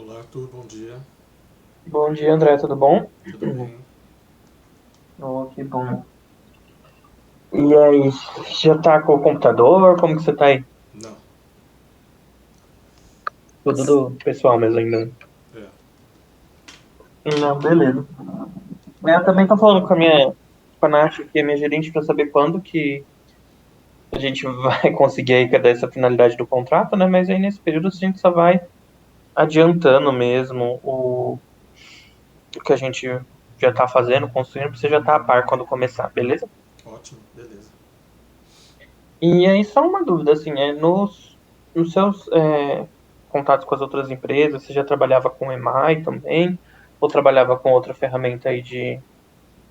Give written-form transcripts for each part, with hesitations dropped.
Olá, Arthur, bom dia. Bom dia, André, tudo bom? Tudo bem? Oh, que bom. E aí, já tá com o computador? Como que você tá aí? Não. Tudo do pessoal mesmo ainda. É. Não, beleza. Eu também tô falando com a Nath, que é minha gerente, para saber quando que a gente vai conseguir aí cadê essa finalidade do contrato, né? Mas aí nesse período a gente só vai adiantando mesmo o que a gente já tá fazendo, construindo, pra você já tá a par quando começar, beleza? Ótimo, beleza. E aí, só uma dúvida, assim, nos seus contatos com as outras empresas, você já trabalhava com EMAI também? Ou trabalhava com outra ferramenta aí de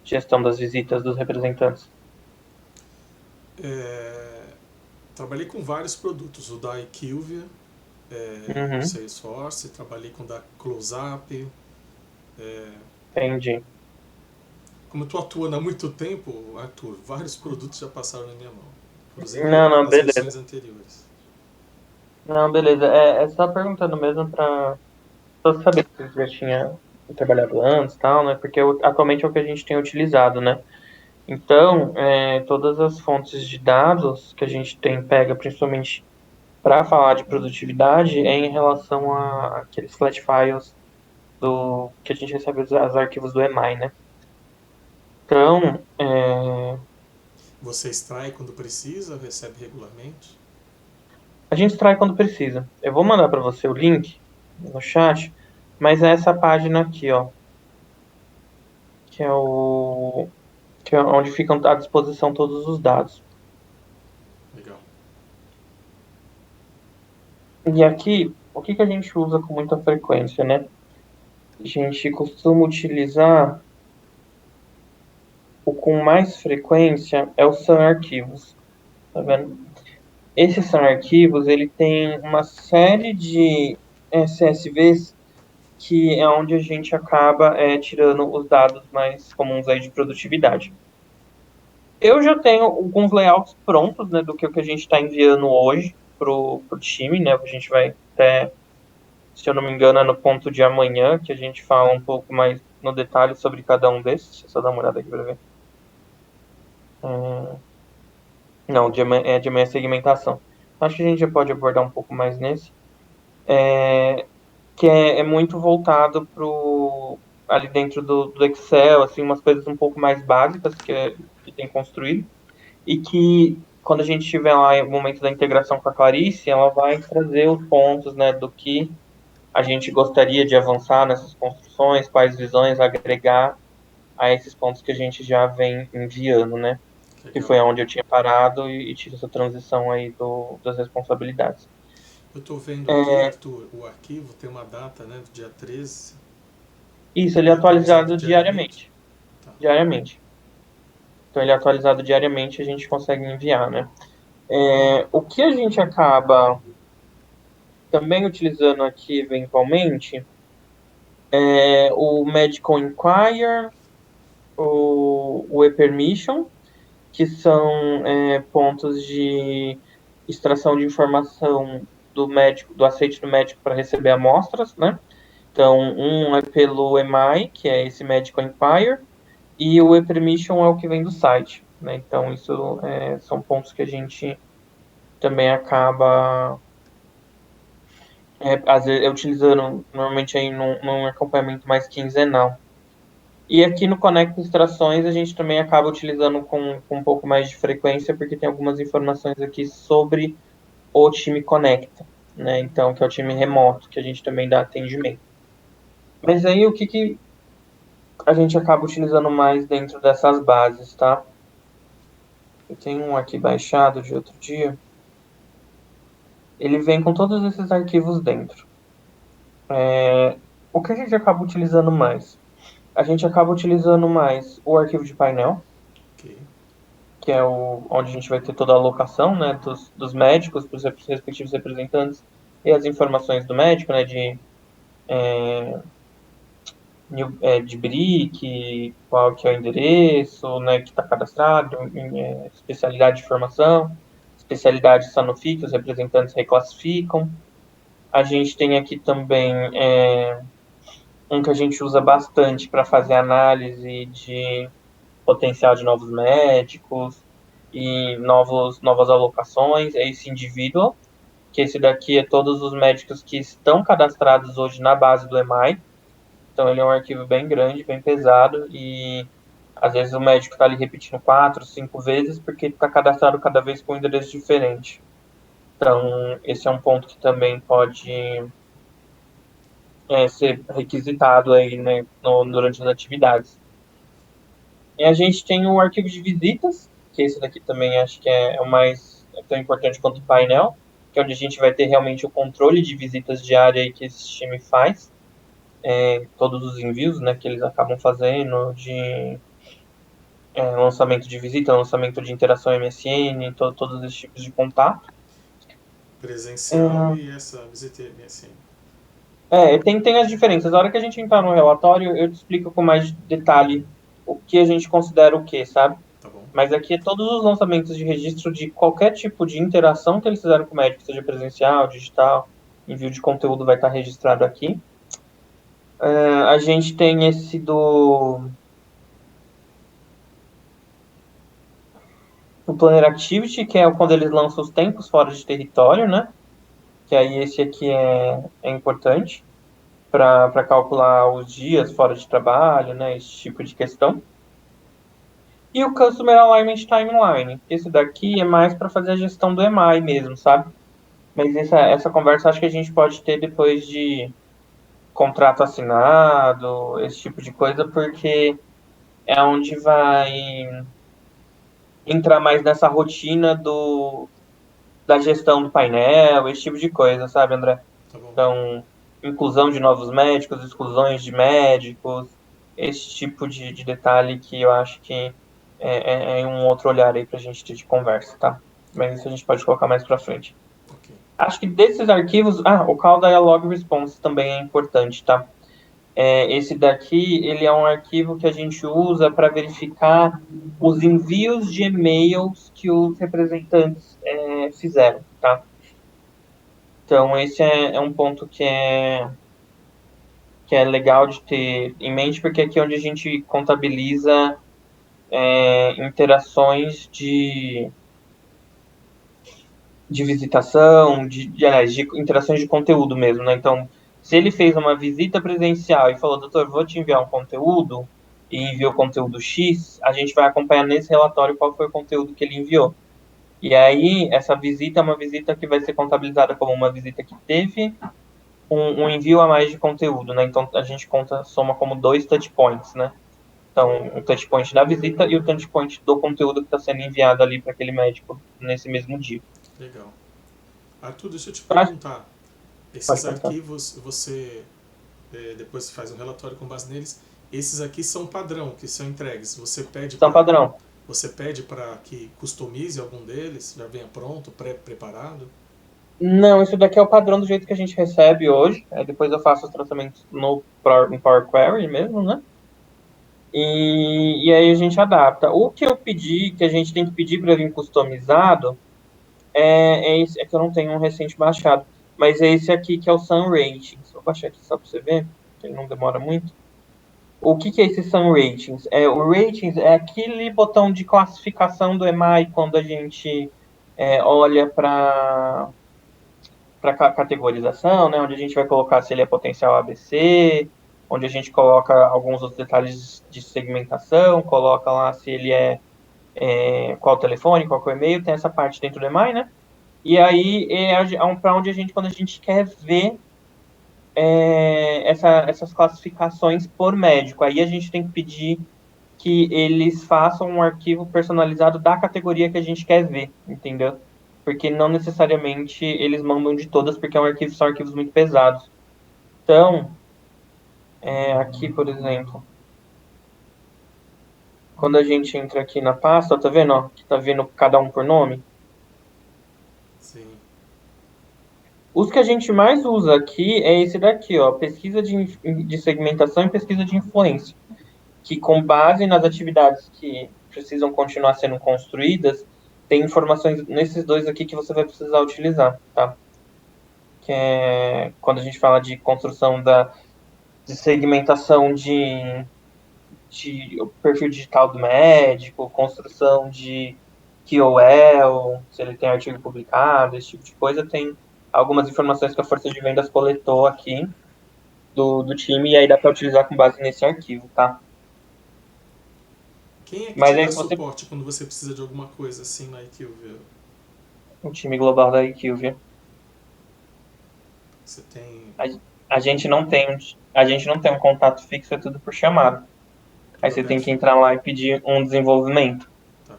gestão das visitas dos representantes? É, trabalhei com vários produtos, o da IQVIA, o Uhum, Salesforce, trabalhei com o da CloseUp. entendi. Como tu atua há muito tempo, Arthur, vários produtos já passaram na minha mão, inclusive Não, não, nas beleza. versões anteriores. Não, beleza. É só perguntando mesmo pra saber se você já tinha trabalhado antes e tal, né? Porque atualmente é o que a gente tem utilizado, né? Então, todas as fontes de dados que a gente tem, pega principalmente para falar de produtividade é em relação a aqueles flat files do que a gente recebe os arquivos do EMAI, né? Então, Você extrai quando precisa, recebe regularmente? a gente extrai quando precisa. Eu vou mandar para você o link no chat, mas é essa página aqui, ó, que é o que é onde ficam à disposição todos os dados. Legal. E aqui, o que que a gente usa com muita frequência, né? A gente costuma utilizar o com mais frequência é o SAM arquivos, tá vendo? Esses são arquivos, ele tem uma série de CSVs que é onde a gente acaba tirando os dados mais comuns aí de produtividade. Eu já tenho alguns layouts prontos, né, do que o que a gente está enviando hoje pro time, né? A gente vai até, se eu não me engano, é no ponto de amanhã que a gente fala um pouco mais no detalhe sobre cada um desses. Deixa eu só dar uma olhada aqui para ver. Não, de amanhã é segmentação. Acho que a gente já pode abordar um pouco mais nesse. Que é muito voltado pro ali dentro do Excel, assim, umas coisas um pouco mais básicas que tem construído e que quando a gente estiver lá no momento da integração com a Clarice, ela vai trazer os pontos, né, do que a gente gostaria de avançar nessas construções, quais visões agregar a esses pontos que a gente já vem enviando, né? Que Legal. foi onde eu tinha parado e tive essa transição aí das responsabilidades. Eu estou vendo aqui, É, Arthur, o arquivo tem uma data, né, do dia 13. isso, ele Ele é é atualizado atualizado diariamente? diariamente. Tá. Diariamente. Então, ele é atualizado diariamente, a gente consegue enviar, né? O que a gente acaba também utilizando aqui, eventualmente, é o Medical Inquiry, o e-permission, que são pontos de extração de informação do médico, do aceite do médico para receber amostras, né? Então, um é pelo EMI, que é esse Medical Inquiry, e o e-permission é o que vem do site, né? Então, isso são pontos que a gente também acaba às vezes, utilizando normalmente aí num acompanhamento mais quinzenal. E aqui no Conecta Extrações a gente também acaba utilizando com um pouco mais de frequência, porque tem algumas informações aqui sobre o time Conecta, né? Então, que é o time remoto, que a gente também dá atendimento. Mas aí o que que a gente acaba utilizando mais dentro dessas bases, tá? Eu tenho um aqui baixado de outro dia. Ele vem com todos esses arquivos dentro. O que a gente acaba utilizando mais? A gente acaba utilizando mais o arquivo de painel, Ok. que é onde a gente vai ter toda a alocação, né, dos médicos para os respectivos representantes e as informações do médico, né, de BRIC, qual que é o endereço, né, que está cadastrado, especialidade de formação, especialidade Sanofi, que os representantes reclassificam. A gente tem aqui também um que a gente usa bastante para fazer análise de potencial de novos médicos e novas alocações, é esse individual, que esse daqui é todos os médicos que estão cadastrados hoje na base do EMAI. Então ele é um arquivo bem grande, bem pesado e às vezes o médico está ali repetindo 4, 5 vezes porque ele está cadastrado cada vez com um endereço diferente. Então esse é um ponto que também pode ser requisitado aí, né, durante as atividades. E a gente tem o arquivo de visitas, que esse daqui também acho que é o mais tão importante quanto o painel, que é onde a gente vai ter realmente o controle de visitas diária aí que esse time faz, todos os envios, né, que eles acabam fazendo de lançamento de visita, lançamento de interação MSN, todos esses tipos de contato. Presencial e essa visita MSN. Tem as diferenças. Na hora que a gente entrar no relatório, eu te explico com mais detalhe o que a gente considera o que, sabe? Tá bom. Mas aqui é todos os lançamentos de registro de qualquer tipo de interação que eles fizeram com o médico, seja presencial, digital, envio de conteúdo vai estar registrado aqui. A gente tem esse do Planner Activity, que é quando eles lançam os tempos fora de território, né? Que aí esse aqui é importante para calcular os dias fora de trabalho, né? Esse tipo de questão. E o Customer Alignment Timeline. Esse daqui é mais para fazer a gestão do EMAI mesmo, sabe? Mas essa conversa acho que a gente pode ter depois de contrato assinado, esse tipo de coisa, porque é onde vai entrar mais nessa rotina da gestão do painel, esse tipo de coisa, sabe, André? Tá bom. Então, inclusão de novos médicos, exclusões de médicos, esse tipo de detalhe que eu acho que é um outro olhar aí pra gente ter de conversa, tá? Mas isso a gente pode colocar mais pra frente. Ok. Acho que desses arquivos, o Call Dialog Response também é importante, tá? Esse daqui, ele é um arquivo que a gente usa para verificar os envios de e-mails que os representantes fizeram, tá? Então, esse é um ponto que é legal de ter em mente, porque aqui é onde a gente contabiliza interações de visitação, aliás, de interações de conteúdo mesmo, né? Então, se ele fez uma visita presencial e falou, doutor, vou te enviar um conteúdo, e enviou conteúdo X, a gente vai acompanhar nesse relatório qual foi o conteúdo que ele enviou. E aí, essa visita é uma visita que vai ser contabilizada como uma visita que teve um envio a mais de conteúdo, né? Então, a gente soma como 2 touch points, né? Então, o touch point da visita e o touch point do conteúdo que está sendo enviado ali para aquele médico nesse mesmo dia. Legal. Arthur, deixa eu te Pode perguntar. Esses perguntar. arquivos, você depois faz um relatório com base neles. Esses aqui são padrão, que são entregues. São padrão. Você pede para que customize algum deles, já venha pronto, pré-preparado? Não, isso daqui é o padrão do jeito que a gente recebe hoje. Depois eu faço os tratamentos no Power Query mesmo, né? E aí a gente adapta. O que eu pedi, que a gente tem que pedir para vir customizado, esse. É que eu não tenho um recente baixado. Mas é esse aqui que é o Sun Ratings. Vou baixar aqui só para você ver, que ele não demora muito. O que é esse Sun Ratings? O Ratings é aquele botão de classificação do EMAI quando a gente olha para categorização, né, onde a gente vai colocar se ele é potencial ABC, onde a gente coloca alguns outros detalhes de segmentação, coloca lá se ele qual o telefone, qual é o e-mail, tem essa parte dentro do EMAI, né? E aí para onde a gente, quando a gente quer ver essas classificações por médico, aí a gente tem que pedir que eles façam um arquivo personalizado da categoria que a gente quer ver, entendeu? Porque não necessariamente eles mandam de todas, porque são arquivos muito pesados. Então, aqui, por exemplo, quando a gente entra aqui na pasta, tá vendo, ó, que tá vendo cada um por nome? Sim. Os que a gente mais usa aqui é esse daqui, ó, pesquisa de segmentação e pesquisa de influência, que com base nas atividades que precisam continuar sendo construídas, tem informações nesses dois aqui que você vai precisar utilizar, tá? que é quando a gente fala de construção de segmentação de perfil digital do médico, construção de KOL, se ele tem artigo publicado, esse tipo de coisa, tem algumas informações que a força de vendas coletou aqui do time, e aí dá para utilizar com base nesse arquivo, tá? Quem é que te Mas aí dá se você... suporte quando você precisa de alguma coisa assim na IQVIA? O time global da IQVIA. Você tem A gente não tem, a gente não tem um contato fixo, é tudo por chamada. Aí tudo você tem que aberto? entrar lá e pedir um desenvolvimento. Tá.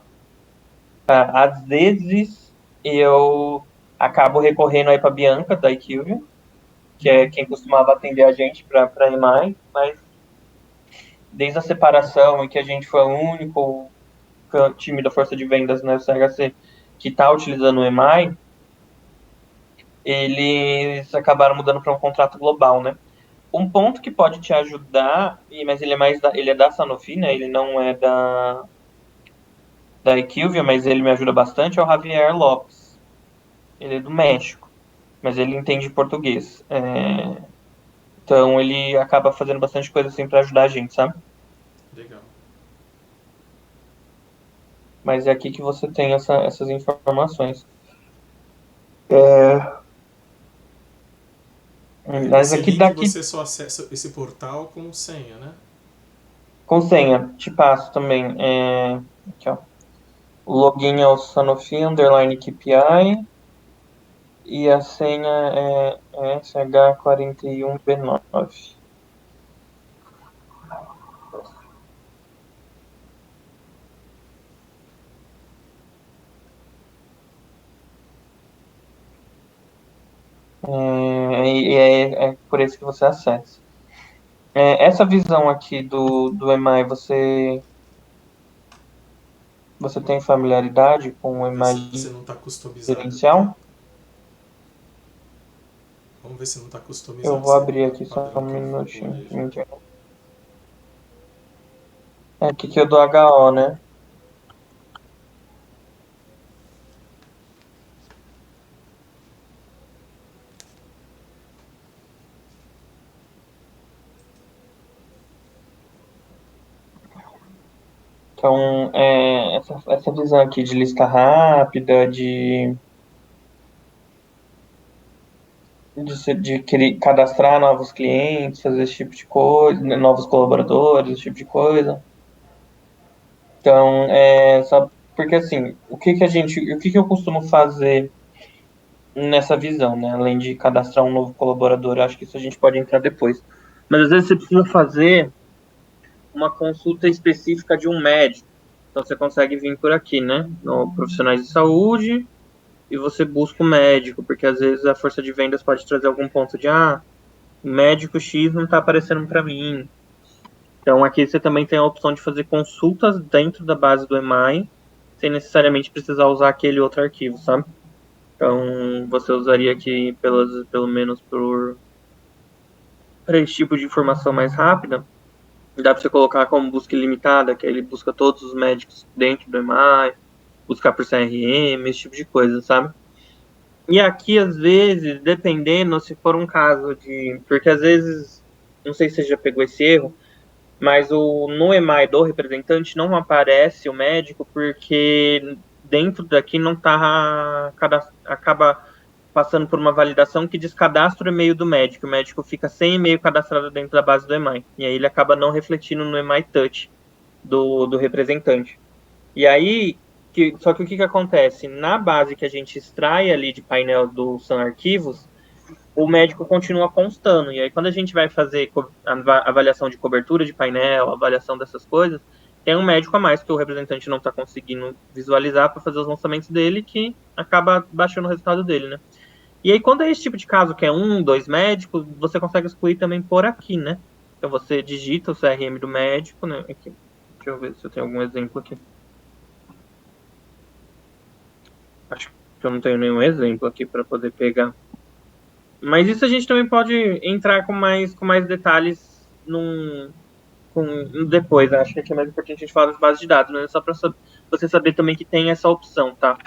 Tá? Às vezes eu acabo recorrendo aí para Bianca da IQVIA, que é quem costumava atender a gente para EMAI, mas desde a separação e que a gente foi o único time da força de vendas no CHC que está utilizando o EMAI, eles acabaram mudando para um contrato global, né? Um ponto que pode te ajudar, mas ele é ele é da Sanofi, né? Ele não é da IQVIA, mas ele me ajuda bastante, é o Javier Lopes. Ele é do México, mas ele entende português. Então ele acaba fazendo bastante coisa assim para ajudar a gente, sabe? Legal. Mas é aqui que você tem essas informações. É, Aí mas nesse aqui link daqui você só acessa esse portal com senha, né? com senha, te passo também. Aqui, ó. O login é o Sanofi underline KPI e a senha é SH41B9. É por isso que você acessa. Essa visão aqui do EMAI, você tem familiaridade com o Vamos ver se EMAI você não está customizado aqui. gerencial? Vamos ver se não está Eu customizado, vou se é abrir aqui só padrão um que eu vou pôr minutinho. aí já. Aqui que é do HO, né? Então, essa visão aqui de lista rápida, cadastrar novos clientes, fazer esse tipo de coisa, né, novos colaboradores, esse tipo de coisa. Então, só porque assim, o que que eu costumo fazer nessa visão, né? Além de cadastrar um novo colaborador, eu acho que isso a gente pode entrar depois. Mas às vezes você precisa fazer uma consulta específica de um médico. Então você consegue vir por aqui, né? No profissionais de saúde e você busca o médico, porque às vezes a força de vendas pode trazer algum ponto de o médico X não está aparecendo para mim. Então aqui você também tem a opção de fazer consultas dentro da base do EMAI, sem necessariamente precisar usar aquele outro arquivo, sabe? Então você usaria aqui pelo menos para esse tipo de informação mais rápida. Dá para você colocar como busca ilimitada, que ele busca todos os médicos dentro do EMAI, buscar por CRM, esse tipo de coisa, sabe? E aqui, às vezes, dependendo, se for um caso de... Porque, às vezes, não sei se você já pegou esse erro, mas no EMAI do representante não aparece o médico porque dentro daqui não está... Acaba passando por uma validação que descadastra o e-mail do médico. O médico fica sem e-mail cadastrado dentro da base do EMAI. E aí ele acaba não refletindo no EMAI Touch do representante. E aí, só que o que, que acontece? Na base que a gente extrai ali de painel do Sun Arquivos, o médico continua constando. E aí, quando a gente vai fazer a avaliação de cobertura de painel, avaliação dessas coisas, tem um médico a mais que o representante não está conseguindo visualizar para fazer os lançamentos dele, que acaba baixando o resultado dele, né? E aí, quando é esse tipo de caso, que é um, dois médicos, você consegue excluir também por aqui, né? Então, você digita o CRM do médico, né? Aqui. Deixa eu ver se eu tenho algum exemplo aqui. Acho que eu não tenho nenhum exemplo aqui para poder pegar. Mas isso a gente também pode entrar com mais detalhes depois. Acho que é mais importante a gente falar das bases de dados, né? Só para você saber também que tem essa opção, tá?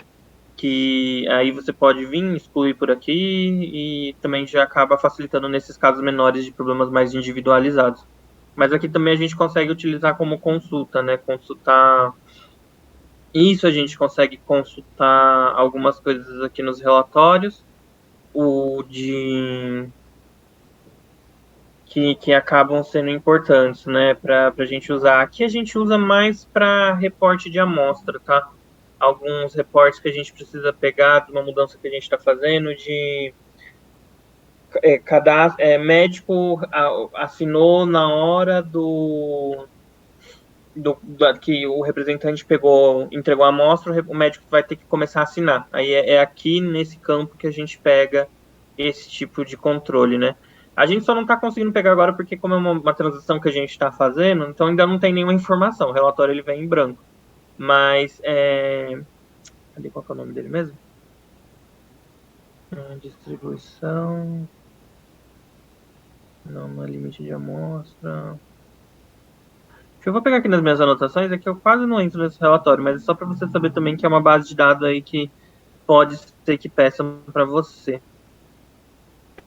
que aí você pode vir, excluir por aqui e também já acaba facilitando nesses casos menores de problemas mais individualizados. Mas aqui também a gente consegue utilizar como consulta, né? Consultar isso, a gente consegue consultar algumas coisas aqui nos relatórios, o de que acabam sendo importantes, né, para a gente usar. Aqui a gente usa mais para reporte de amostra, tá? Alguns reportes que a gente precisa pegar de uma mudança que a gente está fazendo, de cadastro, médico assinou na hora que o representante entregou a amostra, o médico vai ter que começar a assinar. Aí é aqui nesse campo que a gente pega esse tipo de controle, né? A gente só não está conseguindo pegar agora porque como é uma transação que a gente está fazendo, então ainda não tem nenhuma informação. O relatório ele vem em branco. Mas, cadê, qual que é o nome dele mesmo? Distribuição. Não é limite de amostra. Eu vou pegar aqui nas minhas anotações, é que eu quase não entro nesse relatório, mas é só para você saber também que é uma base de dados aí que pode ser que peçam para você.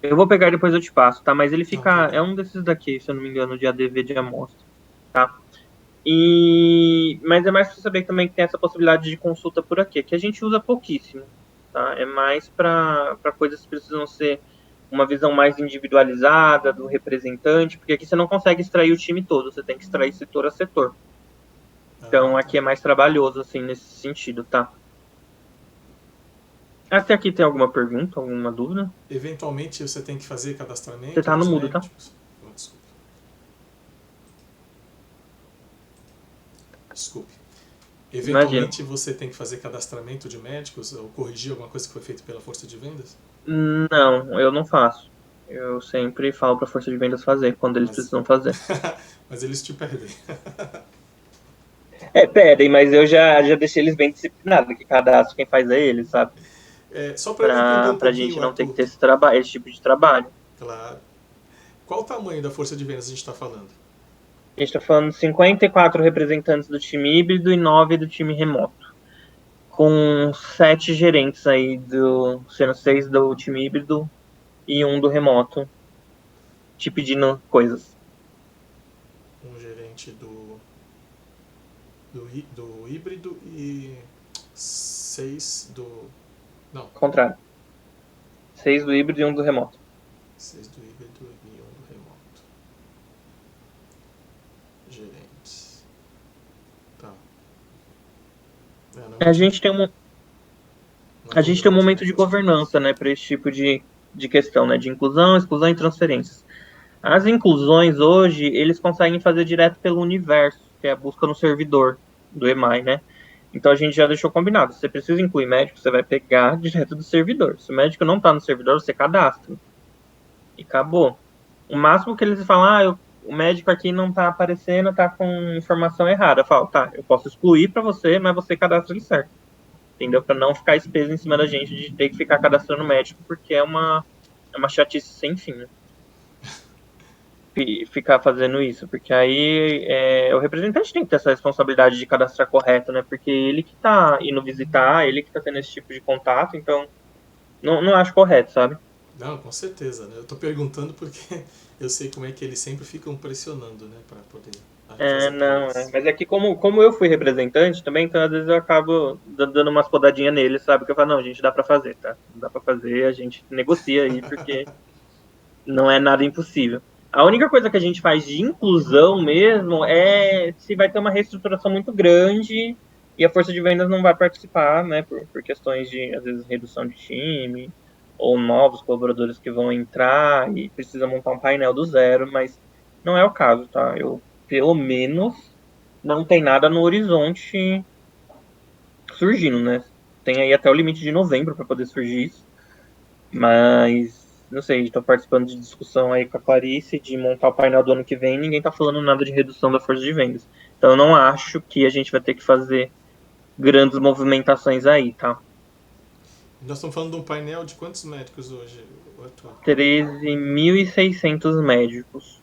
Eu vou pegar e depois eu te passo, tá? Mas ele fica... É um desses daqui, se eu não me engano, de ADV de amostra, tá? Mas é mais para você saber também que tem essa possibilidade de consulta por aqui, que a gente usa pouquíssimo, tá? É mais para coisas que precisam ser uma visão mais individualizada do representante, porque aqui você não consegue extrair o time todo, você tem que extrair setor a setor. Então aqui é mais trabalhoso, assim, nesse sentido, tá? Até aqui tem alguma pergunta, alguma dúvida? Eventualmente você tem que fazer cadastramento. Você tá no mudo, tá? Desculpe. Eventualmente você tem que fazer cadastramento de médicos ou corrigir alguma coisa que foi feita pela força de vendas? Não, eu não faço. Eu sempre falo para a força de vendas fazer, quando eles precisam fazer. Mas eles te pedem. Pedem, mas eu já deixei eles bem disciplinados, que cadastro quem faz é eles, sabe? Só para eu entender um pouquinho, pra gente não ter que ter esse tipo de trabalho. Claro. Qual o tamanho da força de vendas a gente está falando? A gente está falando de 54 representantes do time híbrido e 9 do time remoto. Com 7 gerentes aí, sendo 6 do time híbrido e 1 do remoto, te pedindo coisas. Um gerente do híbrido e 6 do... Não. Contrário. 6 do híbrido e 1 do remoto. 6 do híbrido e 1 do remoto. Gerentes. Tá. A gente tem um momento de governança, né, para esse tipo de questão, né, de inclusão, exclusão e transferências. As inclusões hoje, eles conseguem fazer direto pelo universo, que é a busca no servidor do EMAI, né? Então a gente já deixou combinado. Se você precisa incluir médico, você vai pegar direto do servidor. Se o médico não está no servidor, você cadastra. E acabou. O máximo que eles falam, o médico aqui não está aparecendo, está com informação errada. Eu falo, tá, eu posso excluir para você, mas você cadastra ele certo. Entendeu? Para não ficar esse peso em cima da gente de ter que ficar cadastrando médico, porque é uma chatice sem fim, né? Ficar fazendo isso, porque aí o representante tem que ter essa responsabilidade de cadastrar correto, né? Porque ele que tá indo visitar, ele que tá tendo esse tipo de contato, então não acho correto, sabe? Não, com certeza, né? Eu tô perguntando porque eu sei como é que eles sempre ficam pressionando, né? Pra poder mas é que como eu fui representante também, então às vezes eu acabo dando umas podadinhas neles, sabe? Que eu falo, não, gente, dá pra fazer, tá? Dá pra fazer, a gente negocia aí, porque não é nada impossível. A única coisa que a gente faz de inclusão mesmo é se vai ter uma reestruturação muito grande e a força de vendas não vai participar, né, por questões de, às vezes, redução de time ou novos colaboradores que vão entrar e precisa montar um painel do zero, mas não é o caso, tá? Eu, pelo menos, não tem nada no horizonte surgindo, né? Tem aí até o limite de novembro para poder surgir isso, mas não sei, estou participando de discussão aí com a Clarice de montar o painel do ano que vem, ninguém está falando nada de redução da força de vendas. Então eu não acho que a gente vai ter que fazer grandes movimentações aí, tá? Nós estamos falando de um painel de quantos médicos hoje, Arthur? 13.600 médicos,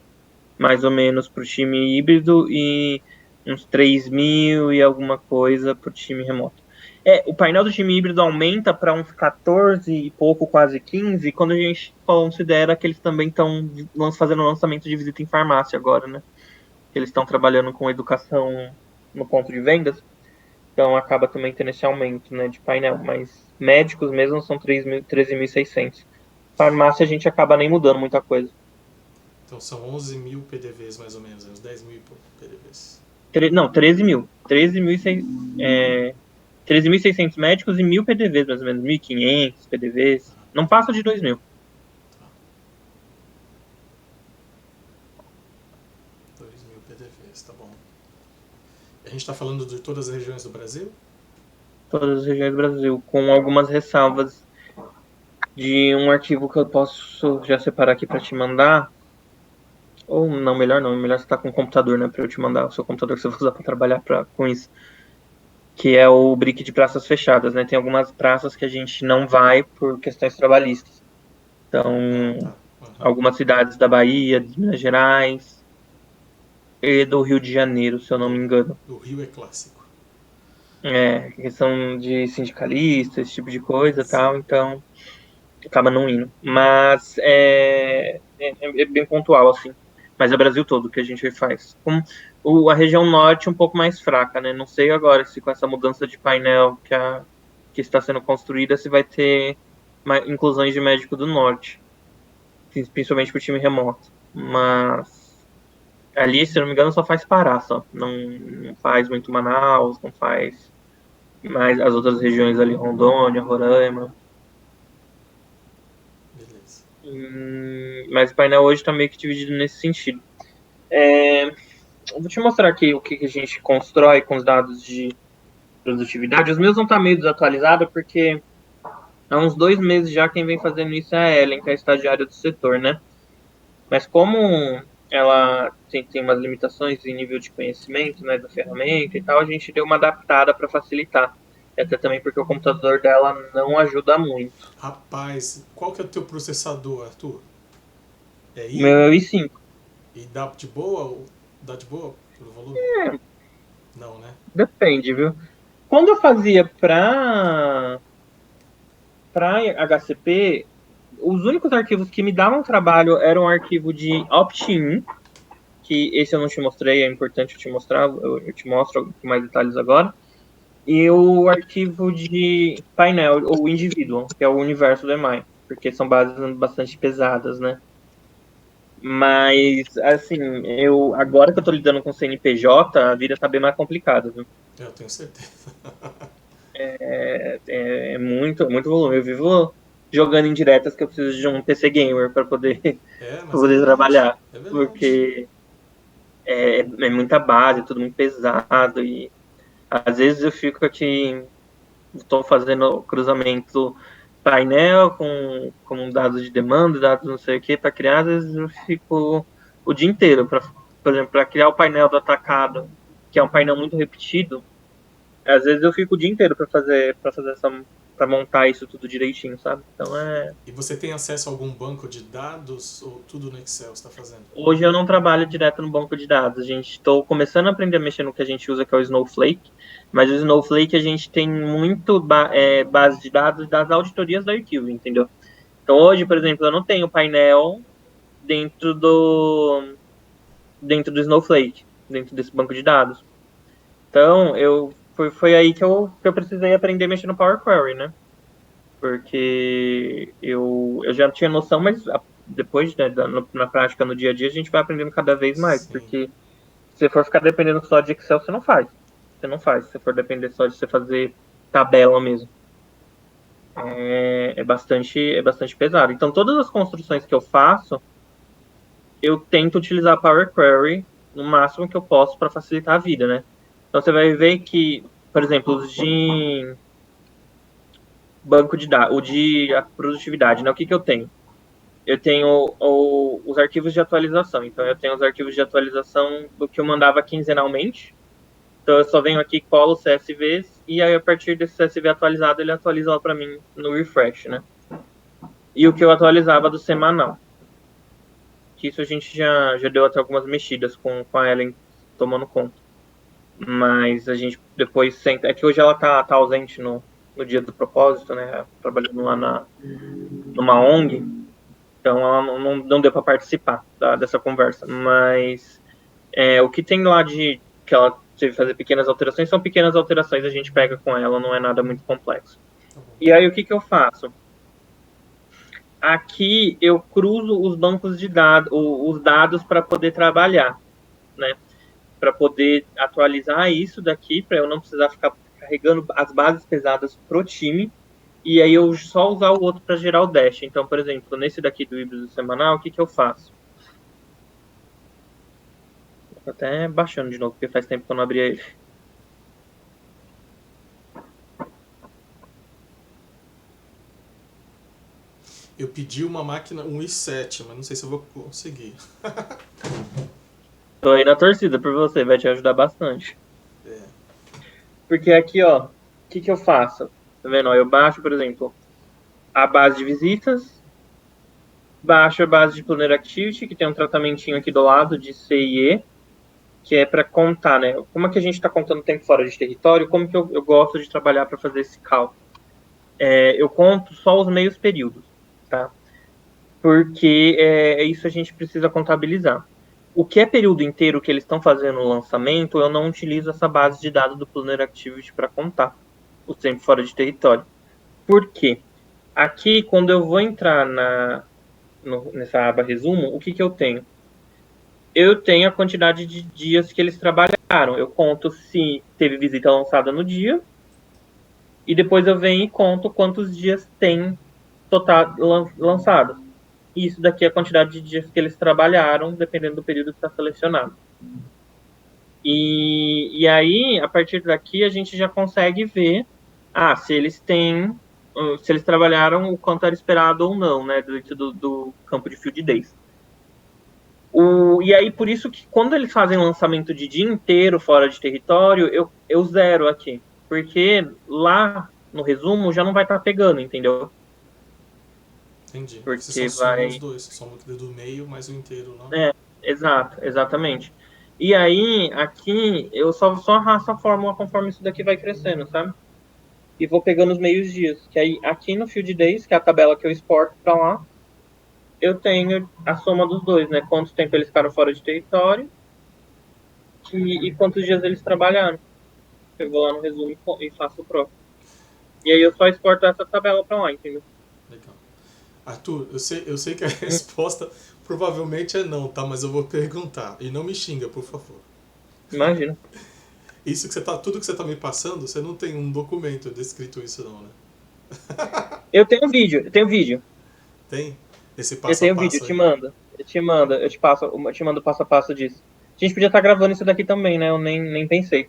mais ou menos, para o time híbrido e uns 3.000 e alguma coisa para o time remoto. O painel do time híbrido aumenta para uns 14 e pouco, quase 15, quando a gente considera que eles também estão fazendo lançamento de visita em farmácia agora, né? Eles estão trabalhando com educação no ponto de vendas, então acaba também tendo esse aumento, né, de painel. Mas médicos mesmo são 13.600. Farmácia a gente acaba nem mudando muita coisa. Então são 11 mil PDVs mais ou menos, uns 10 mil e pouco PDVs. Não, 13 mil. 13.600 médicos e 1.000 PDVs, mais ou menos. 1.500 PDVs. Não passa de 2.000. 2 mil PDVs, tá bom. A gente está falando de todas as regiões do Brasil? Todas as regiões do Brasil, com algumas ressalvas de um arquivo que eu posso já separar aqui para te mandar. Ou não, melhor não. Melhor você estar com o computador, né? Para eu te mandar o seu computador que você vai usar para trabalhar com isso. Que é o BRIC de praças fechadas, né? Tem algumas praças que a gente não vai por questões trabalhistas. Então, algumas cidades da Bahia, de Minas Gerais e do Rio de Janeiro, se eu não me engano. O Rio é clássico. Questão de sindicalista, esse tipo de coisa e tal, então acaba não indo. Mas é bem pontual, assim. Mas é o Brasil todo que a gente faz. A região norte um pouco mais fraca, né? Não sei agora se com essa mudança de painel que está sendo construída, se vai ter inclusões de médico do norte. Principalmente para o time remoto. Mas ali, se eu não me engano, só faz Pará, só. Não faz muito Manaus, não faz mais as outras regiões ali, Rondônia, Roraima. Beleza. Mas o painel hoje está meio que dividido nesse sentido. Eu vou te mostrar aqui o que a gente constrói com os dados de produtividade. Os meus não estão meio desatualizados porque há uns 2 meses já quem vem fazendo isso é a Ellen, que é a estagiária do setor, né? Mas como ela tem umas limitações em nível de conhecimento, né, da ferramenta e tal, a gente deu uma adaptada para facilitar. Até também porque o computador dela não ajuda muito. Rapaz, qual que é o teu processador, Arthur? É O meu é o i5. E dá de boa? Dá de boa pelo volume? Não, né? Depende, viu? Quando eu fazia para HCP, os únicos arquivos que me davam trabalho eram o arquivo de opt-in, que esse eu não te mostrei, é importante eu te mostrar, eu te mostro com mais detalhes agora, e o arquivo de painel, ou individual, que é o universo do EMI, porque são bases bastante pesadas, né? Mas, assim, agora que eu tô lidando com CNPJ, a vida tá bem mais complicada, viu? Eu tenho certeza. É muito, muito volume. Eu vivo jogando em diretas que eu preciso de um PC gamer para poder, trabalhar. Porque é muita base, tudo muito pesado. E às vezes eu fico aqui, estou fazendo cruzamento painel com dados de demanda, dados não sei o que, para criar. Às vezes eu fico o dia inteiro, por exemplo, para criar o painel do atacado, que é um painel muito repetido. Às vezes eu fico o dia inteiro para montar isso tudo direitinho, sabe? Então E você tem acesso a algum banco de dados ou tudo no Excel você está fazendo? Hoje eu não trabalho direto no banco de dados. Estou começando a aprender a mexer no que a gente usa, que é o Snowflake. Mas o Snowflake a gente tem muito base de dados das auditorias da Arquivo, entendeu? Então hoje, por exemplo, eu não tenho painel dentro do Snowflake, dentro desse banco de dados. Então foi aí que eu precisei aprender a mexer no Power Query, né? Porque eu já tinha noção, mas depois, né, na prática, no dia a dia, a gente vai aprendendo cada vez mais. Sim. Porque se você for ficar dependendo só de Excel, você não faz. Você não faz, se você for depender só de você fazer tabela mesmo. É bastante pesado. Então, todas as construções que eu faço, eu tento utilizar Power Query no máximo que eu posso para facilitar a vida, né? Então, você vai ver que, por exemplo, os de banco de dados, o de produtividade, né? O que eu tenho? Eu tenho os arquivos de atualização. Então, eu tenho os arquivos de atualização do que eu mandava quinzenalmente. Então, eu só venho aqui, colo os CSVs, e aí, a partir desse CSV atualizado, ele atualiza lá para mim no refresh, né? E o que eu atualizava do semanal. Que isso a gente já deu até algumas mexidas com a Ellen tomando conta. mas a gente depois senta. É que hoje ela tá ausente no dia do propósito, né? Trabalhando lá numa ONG, então ela não deu para participar dessa conversa. Mas o que tem lá de que ela teve que fazer pequenas alterações são pequenas alterações, a gente pega com ela, não é nada muito complexo. E aí o que eu faço? Aqui eu cruzo os bancos de dados, os dados para poder trabalhar, né? Para poder atualizar isso daqui, para eu não precisar ficar carregando as bases pesadas pro time, e aí eu só usar o outro para gerar o dash. Então, por exemplo, nesse daqui do híbrido semanal, o que eu faço? Tô até baixando de novo, porque faz tempo que eu não abri ele. Eu pedi uma máquina, um i7, mas não sei se eu vou conseguir. Tô aí na torcida por você, vai te ajudar bastante. Porque aqui, ó, o que eu faço? Tá vendo? Ó, eu baixo, por exemplo, a base de visitas, baixo a base de Planner Activity, que tem um tratamentinho aqui do lado de C e E, que é para contar, né? Como é que a gente está contando tempo fora de território? Como que eu gosto de trabalhar para fazer esse cálculo? Eu conto só os meios períodos, tá? Porque isso a gente precisa contabilizar. O que é período inteiro que eles estão fazendo no lançamento, eu não utilizo essa base de dados do Planner Activity para contar o tempo fora de território. Por quê? Aqui, quando eu vou entrar nessa aba resumo, o que eu tenho? Eu tenho a quantidade de dias que eles trabalharam. Eu conto se teve visita lançada no dia, e depois eu venho e conto quantos dias tem total lançados. Isso daqui é a quantidade de dias que eles trabalharam, dependendo do período que está selecionado. E aí, a partir daqui, a gente já consegue ver se eles trabalharam o quanto era esperado ou não, né, dentro do campo de field days. E aí, por isso que quando eles fazem lançamento de dia inteiro fora de território, eu zero aqui. Porque lá no resumo já não vai estar pegando, entendeu? Entendi. Porque você só soma os dois, você soma o do meio mais o inteiro lá. Exatamente. E aí, aqui, eu só arrasto a fórmula conforme isso daqui vai crescendo, sabe? E vou pegando os meios dias. Que aí, aqui no Field Days, que é a tabela que eu exporto para lá, eu tenho a soma dos dois, né? Quanto tempo eles ficaram fora de território e quantos dias eles trabalharam. Eu vou lá no resumo e faço o próprio. E aí eu só exporto essa tabela para lá, entendeu? Legal. Arthur, eu sei que a resposta provavelmente é não, tá? Mas eu vou perguntar. E não me xinga, por favor. Imagina. Isso que tudo que você tá me passando, você não tem um documento descrito isso não, né? Eu tenho vídeo. Tem? Esse Eu passo a tenho passo vídeo, eu aí? te mando. Eu te mando o passo a passo disso. A gente podia estar gravando isso daqui também, né? Eu nem pensei.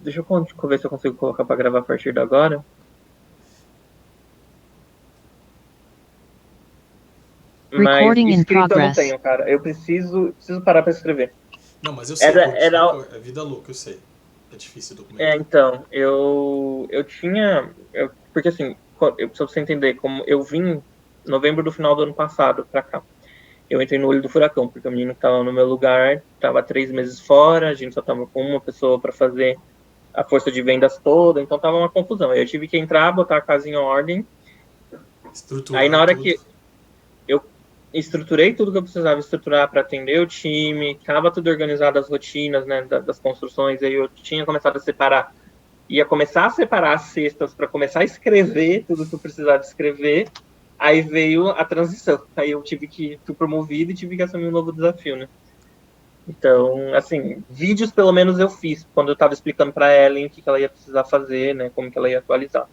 Deixa eu ver se eu consigo colocar para gravar a partir de agora. Mas escrito eu não tenho, cara. Eu preciso parar para escrever. Não, mas eu sei, é vida louca, eu sei. É difícil documentar. Então, eu tinha... porque assim, pra você entender, como eu vim em novembro do final do ano passado pra cá. Eu entrei no olho do furacão, porque o menino que tava no meu lugar tava 3 meses fora, a gente só tava com uma pessoa para fazer a força de vendas toda, então tava uma confusão. Aí eu tive que entrar, botar a casa em ordem. Estruturar aí na hora tudo. que eu estruturei tudo que eu precisava estruturar para atender o time, estava tudo organizado, as rotinas, né, das construções, aí eu tinha começado a separar, ia começar a separar as cestas para começar a escrever tudo que eu precisava escrever. Aí veio a transição. Aí eu fui promovido e tive que assumir um novo desafio, né? Então, assim, vídeos pelo menos eu fiz quando eu estava explicando para Ellen o que ela ia precisar fazer, né? Como que ela ia atualizar.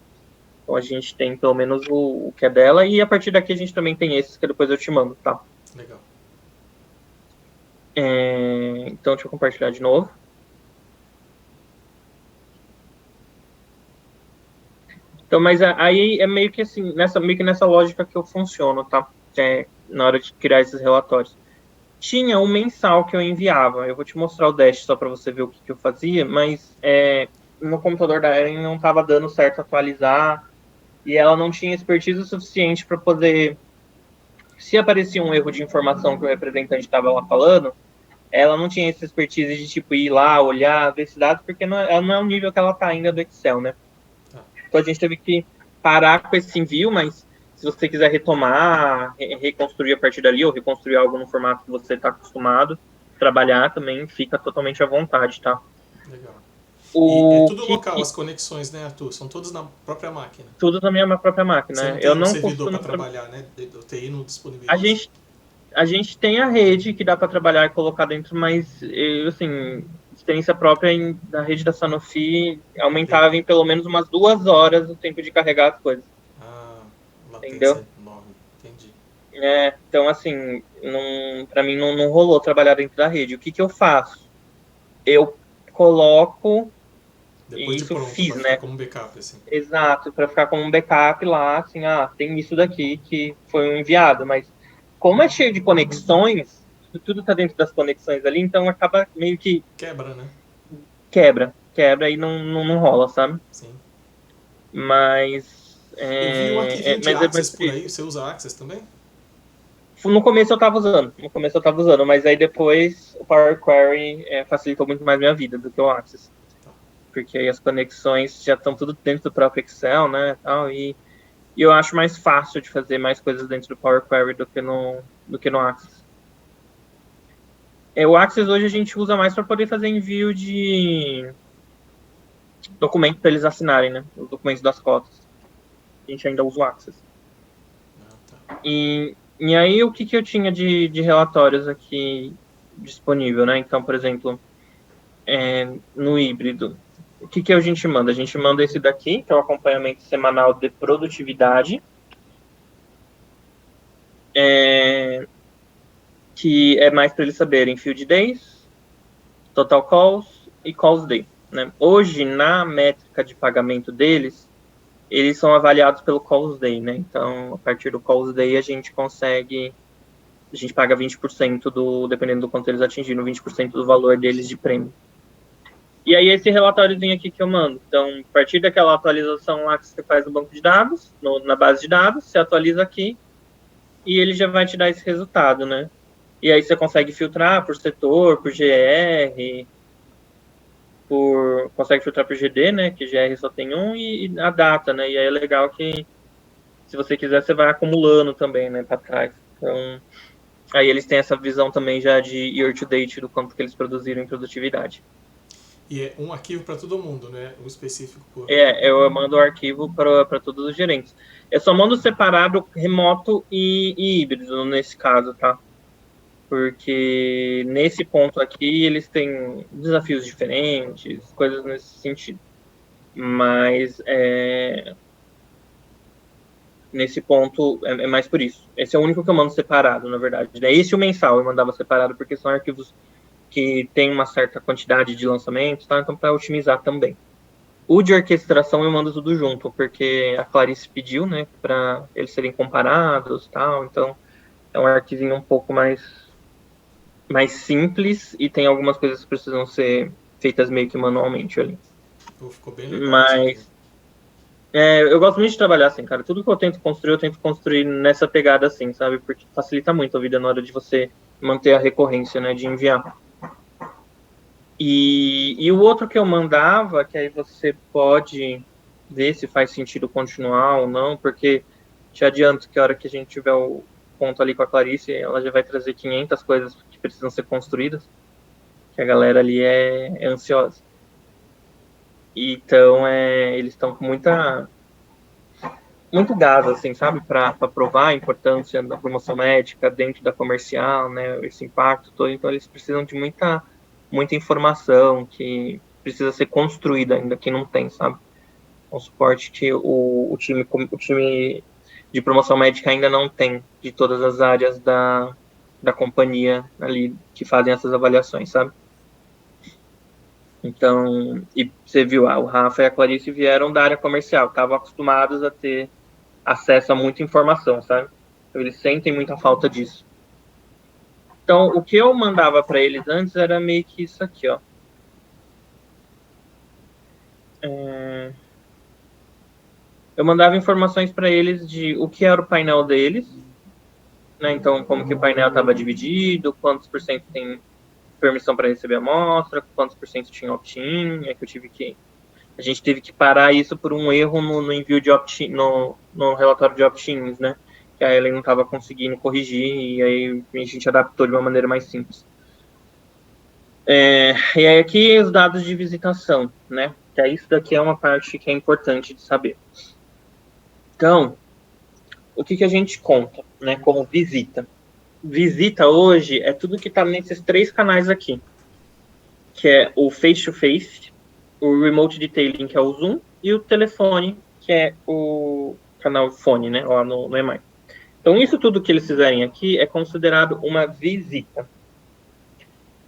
Então a gente tem pelo menos o que é dela e a partir daqui a gente também tem esses que depois eu te mando, tá? Legal. Então deixa eu compartilhar de novo. Então, mas aí é meio que assim, meio que nessa lógica que eu funciono, tá? Na hora de criar esses relatórios. Tinha um mensal que eu enviava. Eu vou te mostrar o Dash só para você ver o que eu fazia, mas no computador da Erin não estava dando certo atualizar e ela não tinha expertise o suficiente para poder... Se aparecia um erro de informação que o representante estava lá falando, ela não tinha essa expertise de, tipo, ir lá, olhar, ver esses dados, porque ela não é o nível que ela tá ainda do Excel, né? Tá. Então a gente teve que parar com esse envio, mas se você quiser retomar, reconstruir a partir dali, ou reconstruir algo no formato que você está acostumado a trabalhar, também fica totalmente à vontade, tá? Legal. E é O tudo que, local, as conexões, né, Arthur? São todas na própria máquina. tudo na minha própria Você máquina, não né? Eu tem um não servidor para costumo. trabalhar, né? O TI não A disponibiliza. gente, a gente tem a rede que dá para trabalhar e colocar dentro, mas, assim, experiência própria da rede da Sanofi aumentava em pelo menos umas 2 horas o tempo de carregar as coisas, Ah, latência entendeu? enorme. Entendi. Então, assim, para mim não rolou trabalhar dentro da rede. O que eu faço? Eu coloco, Depois e de isso pronto, fiz, para ficar né? como backup, assim. Exato, para ficar como um backup lá, assim, tem isso daqui que foi um enviado, mas como é cheio de conexões, tudo tá dentro das conexões ali, então acaba meio que Quebra, né? quebra e não rola, sabe? Sim. Mas Eu vi um arquivinho de mas é mais Access por por isso. aí. Você usa Access também? No começo eu tava usando, mas aí depois o Power Query facilitou muito mais minha vida do que o Access, Tá. porque aí as conexões já estão tudo dentro do próprio Excel, né, tal, e eu acho mais fácil de fazer mais coisas dentro do Power Query do que no Access. O Access hoje a gente usa mais para poder fazer envio de documento para eles assinarem, né, os documentos das cotas. A gente ainda usa o Access. Ah, tá. E aí, o que eu tinha de relatórios aqui disponível, né? Então, por exemplo, no híbrido, o que a gente manda? A gente manda esse daqui, que é o acompanhamento semanal de produtividade, é, que é mais para eles saberem field days, total calls e calls day, né? Hoje, na métrica de pagamento deles, eles são avaliados pelo calls day, né? Então, a partir do calls day, a gente paga 20% dependendo do quanto eles atingiram, 20% do valor deles de prêmio. E aí esse relatóriozinho aqui que eu mando. Então, a partir daquela atualização lá que você faz no banco de dados, na base de dados, você atualiza aqui e ele já vai te dar esse resultado, né? E aí você consegue filtrar por setor, por GR, consegue filtrar por GD, né? Que GR só tem um, e a data, né? E aí é legal que, se você quiser, você vai acumulando também, né? Para trás. Então, aí eles têm essa visão também já de year to date do quanto que eles produziram em produtividade. E é um arquivo para todo mundo, né? Um específico por. Eu mando o arquivo para todos os gerentes. Eu só mando separado remoto e híbrido nesse caso, tá? Porque nesse ponto aqui eles têm desafios diferentes, coisas nesse sentido. Mas nesse ponto é mais por isso. Esse é o único que eu mando separado, na verdade. Esse e o mensal eu mandava separado, porque são arquivos que têm uma certa quantidade de lançamentos, tá? Então, para otimizar também. O de orquestração eu mando tudo junto, porque a Clarice pediu, né, para eles serem comparados, tal. Então, é um arquivinho um pouco mais simples e tem algumas coisas que precisam ser feitas meio que manualmente ali. Pô, ficou bem legal isso aqui. Mas eu gosto muito de trabalhar assim, cara. Tudo que eu tento construir nessa pegada assim, sabe? Porque facilita muito a vida na hora de você manter a recorrência, né, de enviar. E o outro que eu mandava, que aí você pode ver se faz sentido continuar ou não, porque te adianto que a hora que a gente tiver o ponto ali com a Clarice, ela já vai trazer 500 coisas que precisam ser construídas, que a galera ali é ansiosa. Então, eles estão com muito gás, assim, sabe, para provar a importância da promoção médica dentro da comercial, né, esse impacto todo. Então, eles precisam de muita informação que precisa ser construída ainda, que não tem, sabe? Um suporte que o time de promoção médica ainda não tem, de todas as áreas da companhia ali que fazem essas avaliações, sabe? Então, e você viu, o Rafa e a Clarice vieram da área comercial, estavam acostumados a ter acesso a muita informação, sabe? Então, eles sentem muita falta disso. Então, o que eu mandava para eles antes era meio que isso aqui, ó. Eu mandava informações para eles de o que era o painel deles, né? Então, como que o painel estava dividido, quantos por cento tem permissão para receber a amostra, quantos por cento tinha opt-in, a gente teve que parar isso por um erro no envio de opt-in, no relatório de opt-ins, né? Que a Ellen não estava conseguindo corrigir, e aí a gente adaptou de uma maneira mais simples. E aí aqui os dados de visitação, né? Que aí isso daqui é uma parte que é importante de saber. Então, o que a gente conta, né, como visita? Visita hoje é tudo que está nesses 3 canais aqui, que é o face-to-face, o remote detailing, que é o Zoom, e o telefone, que é o canal fone, né, lá no EMAI. Então, isso tudo que eles fizerem aqui é considerado uma visita.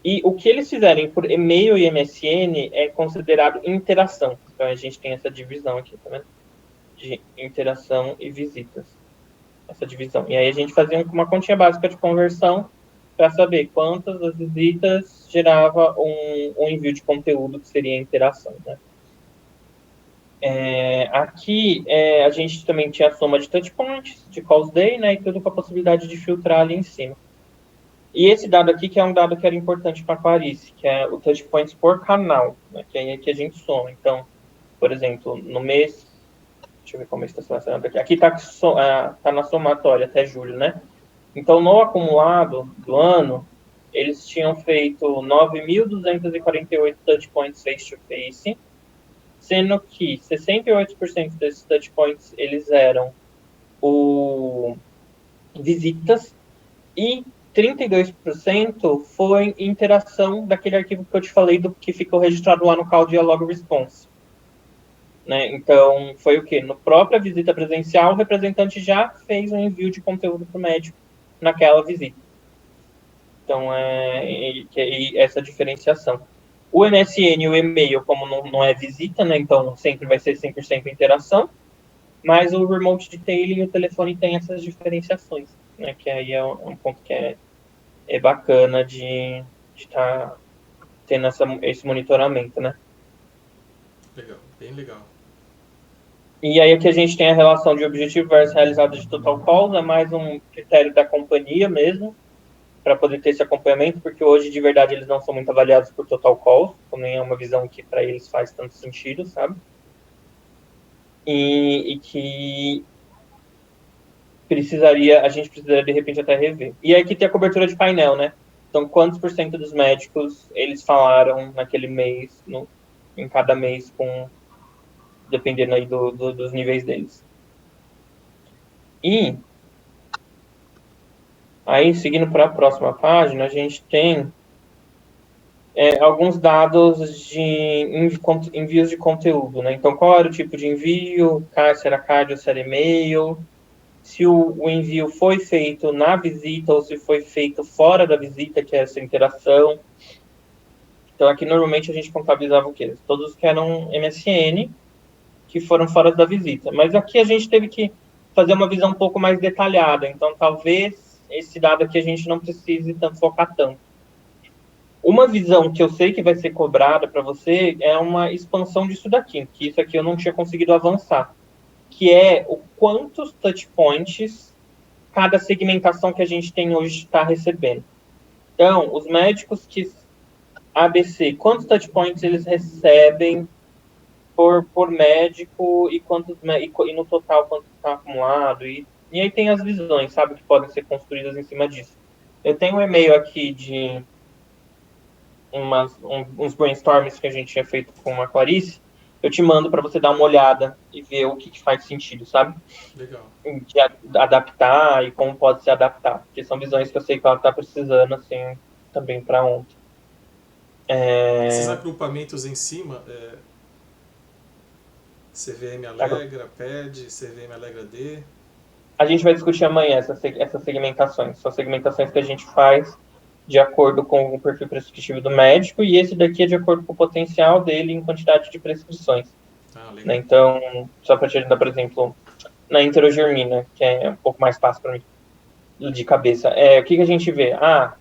E o que eles fizerem por e-mail e MSN é considerado interação. Então, a gente tem essa divisão aqui, tá vendo? De interação e visitas. Essa divisão. E aí a gente fazia uma continha básica de conversão para saber quantas das visitas gerava um envio de conteúdo que seria a interação, né? Aqui a gente também tinha a soma de touchpoints, de calls day, né? E tudo com a possibilidade de filtrar ali em cima. E esse dado aqui, que é um dado que era importante para a Clarice, que é o touchpoints por canal, né? Que é que a gente soma. Então, por exemplo, no mês... Deixa eu ver como está selecionado aqui. Aqui tá na somatória até julho, né? Então, no acumulado do ano, eles tinham feito 9.248 touchpoints face-to-face, sendo que 68% desses touchpoints eles eram visitas e 32% foi interação daquele arquivo que eu te falei, que ficou registrado lá no Call Dialog Response. Né? Então, foi o quê? No própria visita presencial, o representante já fez um envio de conteúdo para o médico naquela visita. Então, essa diferenciação. O MSN e o e-mail, como não é visita, né? Então sempre vai ser 100% interação, mas o remote detailing e o telefone tem essas diferenciações, né? Que aí é um ponto que é bacana de estar tendo esse monitoramento, né? Legal, bem legal. E aí aqui a gente tem a relação de objetivo versus realizado de total calls, é mais um critério da companhia mesmo, para poder ter esse acompanhamento, porque hoje, de verdade, eles não são muito avaliados por total calls, também é uma visão que para eles faz tanto sentido, sabe? E que a gente precisaria, de repente, até rever. E aqui tem a cobertura de painel, né? Então, quantos por cento dos médicos eles falaram naquele mês, em cada mês, dependendo aí dos níveis deles. E aí, seguindo para a próxima página, a gente tem alguns dados de envios de conteúdo, né? Então, qual era o tipo de envio, se era card ou se era e-mail, se o envio foi feito na visita ou se foi feito fora da visita, que é essa interação. Então, aqui, normalmente, a gente contabilizava o quê? Todos que eram MSN, que foram fora da visita. Mas aqui a gente teve que fazer uma visão um pouco mais detalhada. Então, talvez esse dado aqui a gente não precise focar tanto. Uma visão que eu sei que vai ser cobrada para você é uma expansão disso daqui, que isso aqui eu não tinha conseguido avançar, que é o quantos touchpoints cada segmentação que a gente tem hoje está recebendo. Então, os médicos que ABC, quantos touchpoints eles recebem por médico e no total quanto está acumulado, e aí tem as visões, sabe, que podem ser construídas em cima disso. Eu tenho um e-mail aqui de uns brainstorms que a gente tinha feito com a Clarice, eu te mando para você dar uma olhada e ver o que faz sentido, sabe? Legal. De adaptar e como pode se adaptar, porque são visões que eu sei que ela está precisando, assim, também para ontem. Esses agrupamentos em cima, CVM Alegra, PED, CVM Alegra D. A gente vai discutir amanhã essas segmentações. São segmentações que a gente faz de acordo com o perfil prescritivo do médico, e esse daqui é de acordo com o potencial dele em quantidade de prescrições. Né? Então, só para te ajudar, por exemplo, na enterogermina, que é um pouco mais fácil para mim de cabeça, o que a gente vê?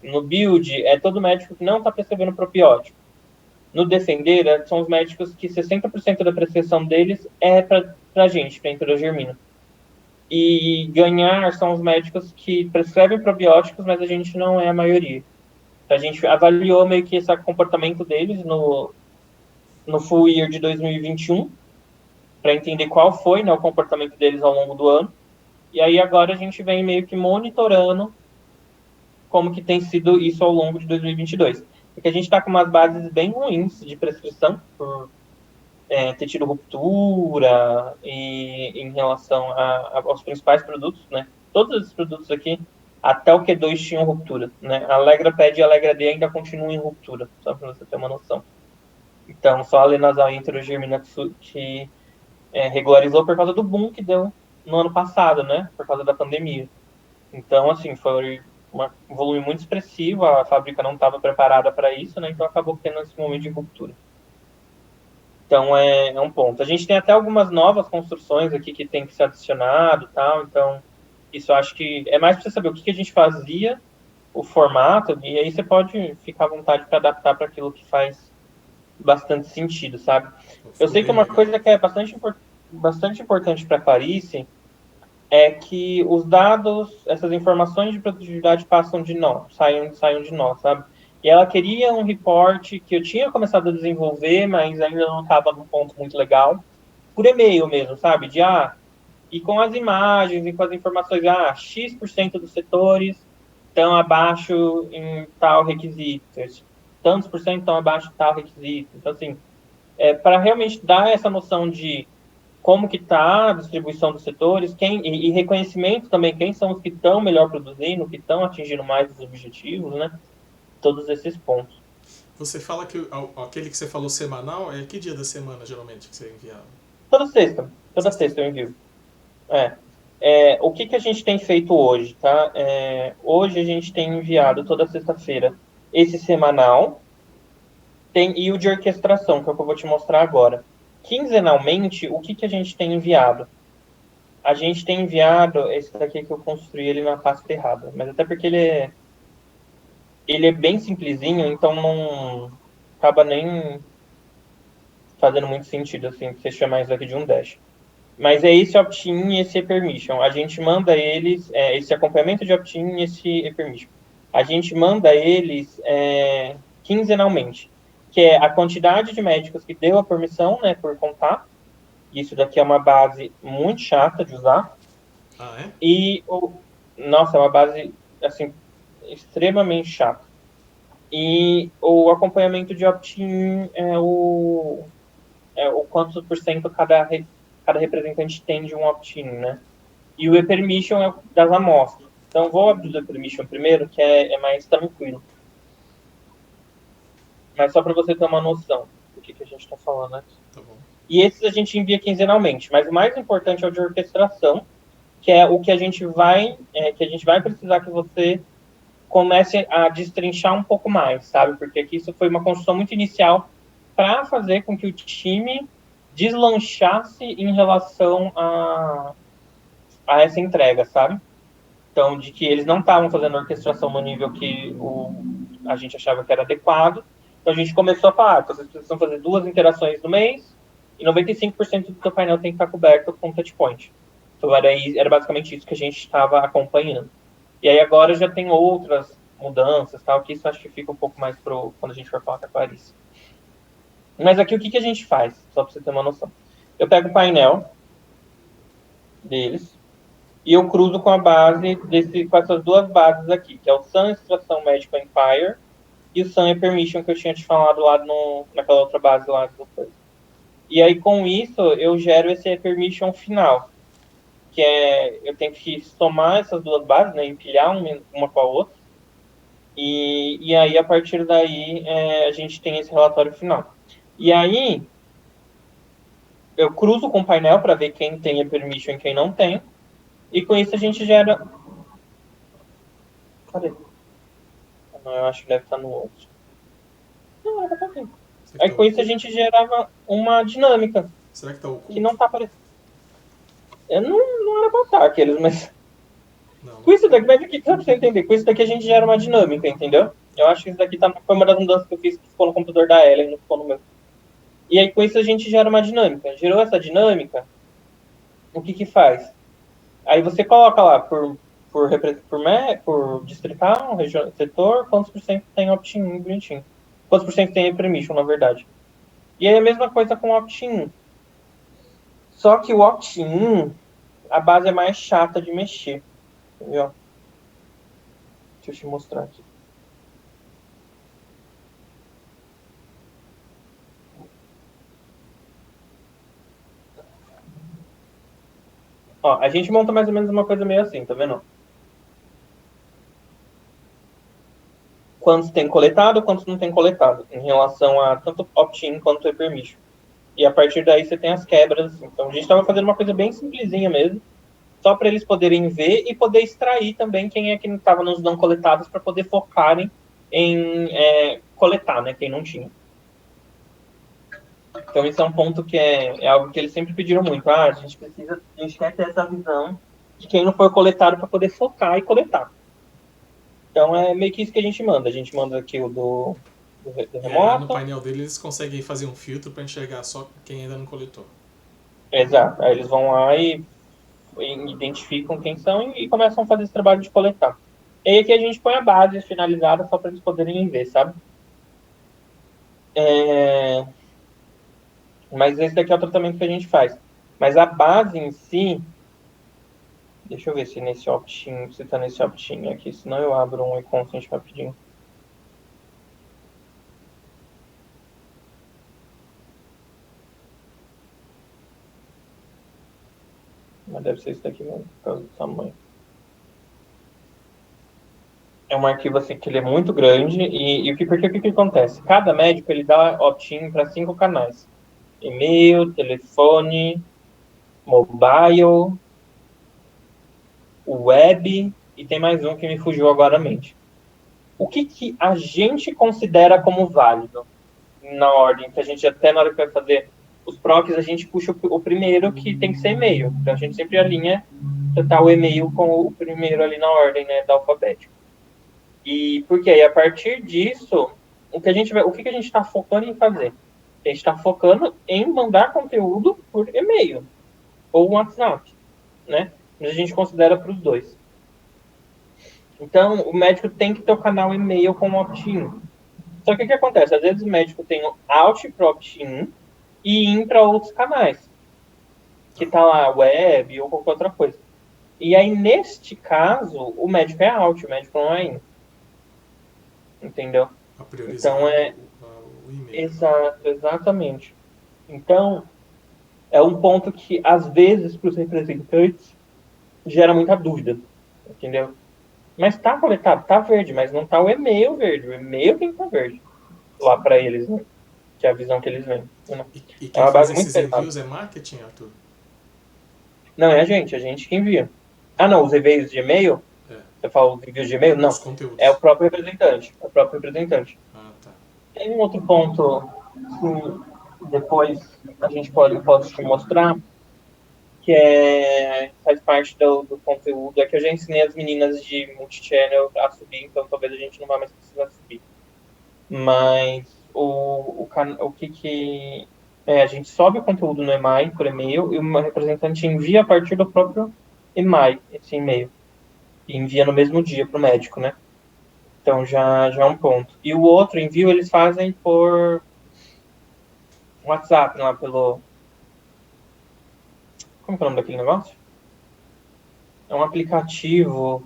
No build é todo médico que não está prescrevendo propiótico. No defender, são os médicos que 60% da prescrição deles é para a gente, para enterogermina. E ganhar são os médicos que prescrevem probióticos, mas a gente não é a maioria. A gente avaliou meio que esse comportamento deles no full year de 2021, para entender qual foi, né, o comportamento deles ao longo do ano. E aí agora a gente vem meio que monitorando como que tem sido isso ao longo de 2022. Porque a gente está com umas bases bem ruins de prescrição, por ter tido ruptura e em relação aos principais produtos, né? Todos esses produtos aqui, até o Q2 tinham ruptura, né? A Allegra Pad e a Allegra D ainda continuam em ruptura, só para você ter uma noção. Então, só a Lenazal Intra-Germina que regularizou por causa do boom que deu no ano passado, né? Por causa da pandemia. Então, assim, foi um volume muito expressivo, a fábrica não estava preparada para isso, né? Então acabou tendo esse momento de ruptura. Então é um ponto. A gente tem até algumas novas construções aqui que tem que ser adicionado e tal, então isso eu acho que é mais para você saber o que a gente fazia, o formato, e aí você pode ficar à vontade para adaptar para aquilo que faz bastante sentido, sabe? Eu sei que uma coisa que é bastante importante para a Clarice é que os dados, essas informações de produtividade passam de nós, saiam de nós, sabe? E ela queria um report que eu tinha começado a desenvolver, mas ainda não estava num ponto muito legal, por e-mail mesmo, sabe? E com as imagens e com as informações, X% dos setores estão abaixo em tal requisito, tantos por cento estão abaixo de tal requisito. Então, assim, para realmente dar essa noção de como que está a distribuição dos setores, e reconhecimento também, quem são os que estão melhor produzindo, que estão atingindo mais os objetivos, né? Todos esses pontos. Você fala que aquele que você falou semanal, é que dia da semana, geralmente, que você enviava? Toda sexta eu envio. O que a gente tem feito hoje, tá? Hoje a gente tem enviado toda sexta-feira esse semanal, e o de orquestração, que é o que eu vou te mostrar agora. Quinzenalmente, o que a gente tem enviado? A gente tem enviado esse daqui que eu construí ele na pasta errada, mas até porque ele é bem simplesinho, então não acaba nem fazendo muito sentido assim você chamar isso aqui de um dash. Mas é esse opt-in e esse permission. A gente manda eles esse acompanhamento de opt-in e esse permission. A gente manda eles quinzenalmente, que é a quantidade de médicos que deu a permissão, né, por contar. Isso daqui é uma base muito chata de usar. É? Nossa, é uma base, assim, extremamente chata. E o acompanhamento de opt-in é o quantos por cento cada representante tem de um opt-in, né? E o e-permission é das amostras. Então, vou abrir o e-permission primeiro, que é mais tranquilo. Mas só para você ter uma noção do que a gente está falando aqui. Tá bom. E esses a gente envia quinzenalmente. Mas o mais importante é o de orquestração, que é o que a gente vai precisar que você comece a destrinchar um pouco mais, sabe? Porque aqui isso foi uma construção muito inicial para fazer com que o time deslanchasse em relação a essa entrega, sabe? Então, de que eles não estavam fazendo orquestração no nível que a gente achava que era adequado. Então, a gente começou a falar, vocês precisam fazer 2 interações no mês e 95% do seu painel tem que estar coberto com touchpoint. Então, era basicamente isso que a gente estava acompanhando. E aí agora já tem outras mudanças, tal, que isso acho que fica um pouco mais quando a gente for falar com a Clarice. Mas aqui o que a gente faz, só para você ter uma noção. Eu pego o painel deles e eu cruzo com a base com essas 2 bases aqui, que é o Sun Extração Medical Empire e o Sun Permission que eu tinha te falado lá naquela outra base lá do coisa. E aí com isso eu gero esse permission final, que eu tenho que somar essas 2 bases, né, empilhar uma com a outra, e aí a partir daí a gente tem esse relatório final. E aí eu cruzo com o painel para ver quem tem a permission e quem não tem, e com isso a gente gera... Cadê? Não, eu acho que deve estar no outro. Não, era pra quê? Aí com isso a gente gerava uma dinâmica. Será que tá oculto? Que não tá aparecendo. Não era pra estar aqueles, mas... Não. Com isso daqui, mas aqui, só pra você entender, com isso daqui a gente gera uma dinâmica, entendeu? Eu acho que isso daqui foi uma das mudanças que eu fiz que ficou no computador da Ellen, não ficou no meu. E aí com isso a gente gera uma dinâmica. Gerou essa dinâmica, o que faz? Aí você coloca lá por por distrital, setor, quantos por cento tem opt-in, bonitinho. Quantos por cento tem permission, na verdade. E aí a mesma coisa com opt-in. Só que o opt-in, a base é mais chata de mexer. Entendeu? Deixa eu te mostrar aqui. Ó, a gente monta mais ou menos uma coisa meio assim, tá vendo? Quantos tem coletado, quantos não tem coletado, em relação a tanto opt-in quanto permission. E a partir daí você tem as quebras. Então a gente estava fazendo uma coisa bem simplesinha mesmo, só para eles poderem ver e poder extrair também quem é que estava nos não coletados para poder focarem em coletar, né? Quem não tinha. Então isso é um ponto que é algo que eles sempre pediram muito. A gente quer ter essa visão de quem não foi coletado para poder focar e coletar. Então é meio que isso que a gente manda. A gente manda aqui o do remoto. No painel dele eles conseguem fazer um filtro para enxergar só quem ainda não coletou. Exato. Aí eles vão lá e identificam quem são e começam a fazer esse trabalho de coletar. E aí aqui a gente põe a base finalizada só para eles poderem ver, sabe? Mas esse daqui é o tratamento que a gente faz. Mas a base em si... Deixa eu ver se nesse opt-in, se tá nesse opt-in aqui, senão eu abro um e-consent rapidinho. Mas deve ser isso daqui mesmo, por causa do tamanho. É um arquivo assim que ele é muito grande e o que acontece? Cada médico ele dá opt-in para 5 canais: e-mail, telefone, mobile, web e tem mais um que me fugiu agora à mente. O que a gente considera como válido na ordem? Que a gente até na hora que vai fazer os procs a gente puxa o primeiro que tem que ser e-mail. Então a gente sempre alinha tratar o e-mail com o primeiro ali na ordem, né, da alfabética. E porque aí, a partir disso, o que a gente está focando em fazer? A gente está focando em mandar conteúdo por e-mail ou WhatsApp, né? Mas a gente considera para os dois. Então, o médico tem que ter o canal e-mail com opt-in. Só que o que acontece? Às vezes o médico tem out para opt-in e in para outros canais, que tá lá web ou qualquer outra coisa. E aí, neste caso, o médico é out, o médico não é in. Entendeu? A priorizar então o e-mail. Exato, exatamente. Então, é um ponto que, às vezes, para os representantes, gera muita dúvida. Entendeu? Mas tá coletado, tá verde, mas não tá o e-mail verde. O e-mail tem que estar verde lá para eles, né? Que é a visão que eles veem. E quem faz esses envios é marketing, Arthur? Não, é a gente que envia. Ah, não, os envios de e-mail? Você fala os envios de e-mail? Não, é o próprio representante. É o próprio representante. Ah, tá. Tem um outro ponto que depois a gente pode te mostrar, que faz parte do conteúdo. É que eu já ensinei as meninas de multichannel a subir, então talvez a gente não vá mais precisar subir. Mas o que a gente sobe o conteúdo no e-mail por e-mail e uma representante envia a partir do próprio e-mail, esse e-mail. E envia no mesmo dia para o médico, né? Então já é um ponto. E o outro envio eles fazem por WhatsApp, lá pelo... Como é o nome daquele negócio? É um aplicativo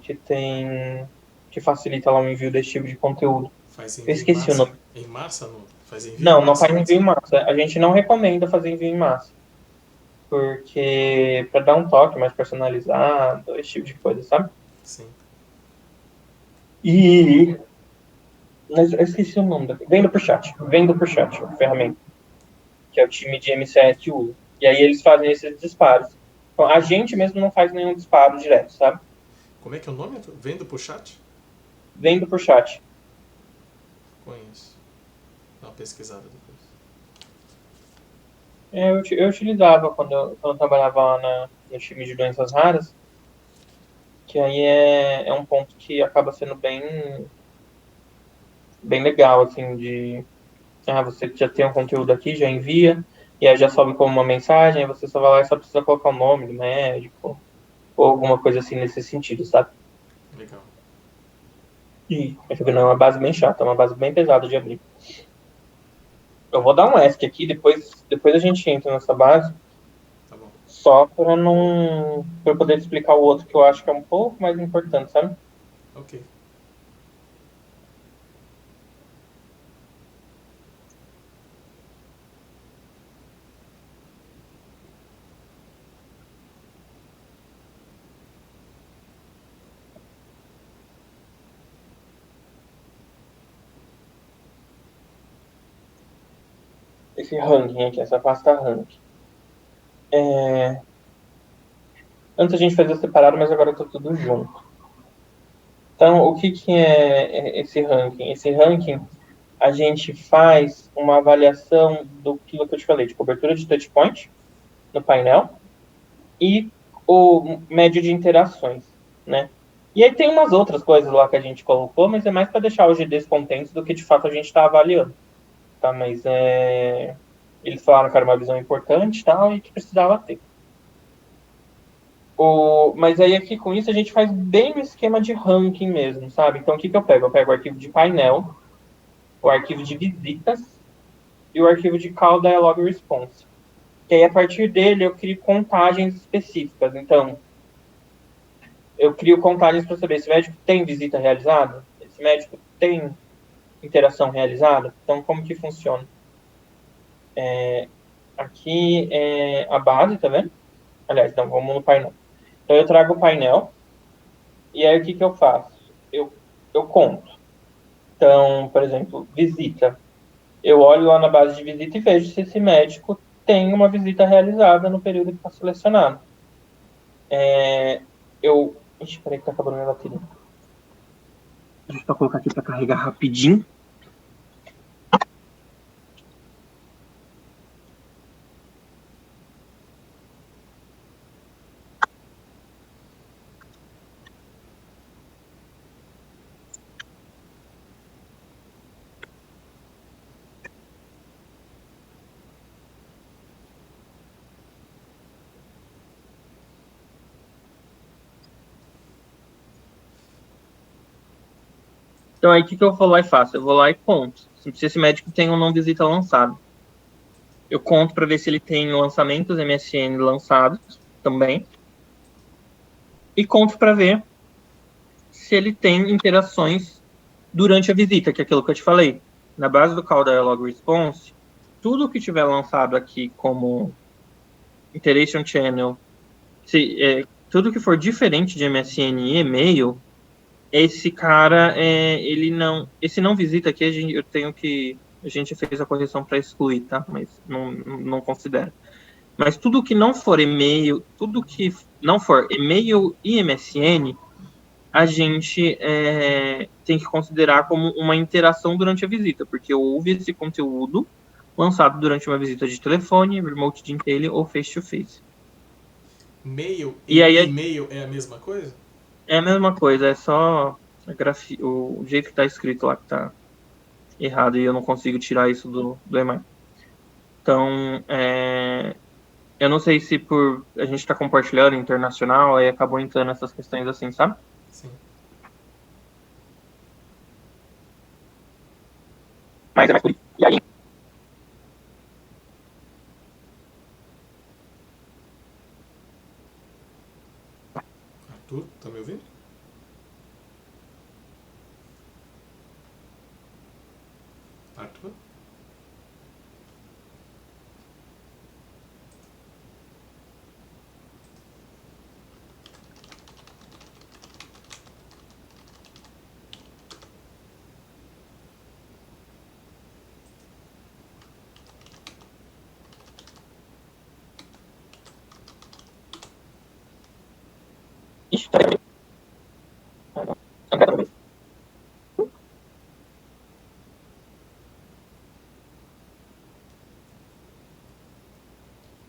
que facilita lá o envio desse tipo de conteúdo. Eu esqueci o nome. Em massa? Faz envio não faz envio em massa. A gente não recomenda fazer envio em massa. Porque para dar um toque mais personalizado, esse tipo de coisa, sabe? Sim. Mas eu esqueci o nome. Vendo por chat, a ferramenta. Que é o time de MCS que usa. E aí eles fazem esses disparos. Então, a gente mesmo não faz nenhum disparo direto, sabe? Como é que é o nome? Vendo por chat? Vendo por chat. Conheço. Dá uma pesquisada depois. Eu utilizava quando eu trabalhava lá no time de doenças raras. Que aí é um ponto que acaba sendo bem legal, assim, de... você já tem um conteúdo aqui, já envia, e aí já sobe como uma mensagem, aí você só vai lá e só precisa colocar o nome do médico, ou alguma coisa assim nesse sentido, sabe? Legal. E essa não é uma base bem chata, é uma base bem pesada de abrir. Eu vou dar um ESC aqui, depois a gente entra nessa base, Tá bom. só para não. Para eu poder explicar o outro que eu acho que é um pouco mais importante, sabe? Ok. Esse ranking aqui, essa pasta ranking. Antes a gente fazia separado, mas agora tá tudo junto. Então, o que é esse ranking? Esse ranking, a gente faz uma avaliação do que eu te falei, de cobertura de touchpoint no painel e o médio de interações, né? E aí tem umas outras coisas lá que a gente colocou, mas é mais para deixar os GDs contentes do que de fato a gente está avaliando, tá? Mas eles falaram que era uma visão importante e tal, e que precisava ter. Mas aí aqui com isso a gente faz bem o esquema de ranking mesmo, sabe? Então o que eu pego? Eu pego o arquivo de painel, o arquivo de visitas e o arquivo de Call Dialog Response. Que aí a partir dele eu crio contagens específicas. Então, eu crio contagens para saber se o médico tem visita realizada, esse médico tem interação realizada. Então, como que funciona? Aqui é a base, tá vendo? Aliás, então vamos no painel. Então, eu trago o painel e aí o que eu faço? Eu conto. Então, por exemplo, visita. Eu olho lá na base de visita e vejo se esse médico tem uma visita realizada no período que está selecionado. Ixi, peraí que tá acabando minha bateria. Deixa eu colocar aqui para carregar rapidinho. Então, aí, o que eu vou lá e faço? Eu vou lá e conto. Se esse médico tem ou não visita lançado. Eu conto para ver se ele tem lançamentos MSN lançados também. E conto para ver se ele tem interações durante a visita, que é aquilo que eu te falei. Na base do Call Dialog Response, tudo que tiver lançado aqui como Interaction Channel, tudo que for diferente de MSN e e-mail, esse cara, esse não visita aqui, a gente fez a correção para excluir, tá? Mas não considera. Mas tudo que não for e-mail, tudo que não for e-mail e MSN, a gente tem que considerar como uma interação durante a visita, porque houve esse conteúdo lançado durante uma visita de telefone, remote de e-mail ou face-to-face. Mail E e aí e-mail é a mesma coisa? é a mesma coisa, é só o jeito que está escrito lá que está errado e eu não consigo tirar isso do e-mail. Então, eu não sei se por a gente está compartilhando internacional, aí acabou entrando essas questões assim, sabe? Sim. Mas é mais por isso. E aí? Arthur, tá me ouvindo? Arthur? Ixi, peraí.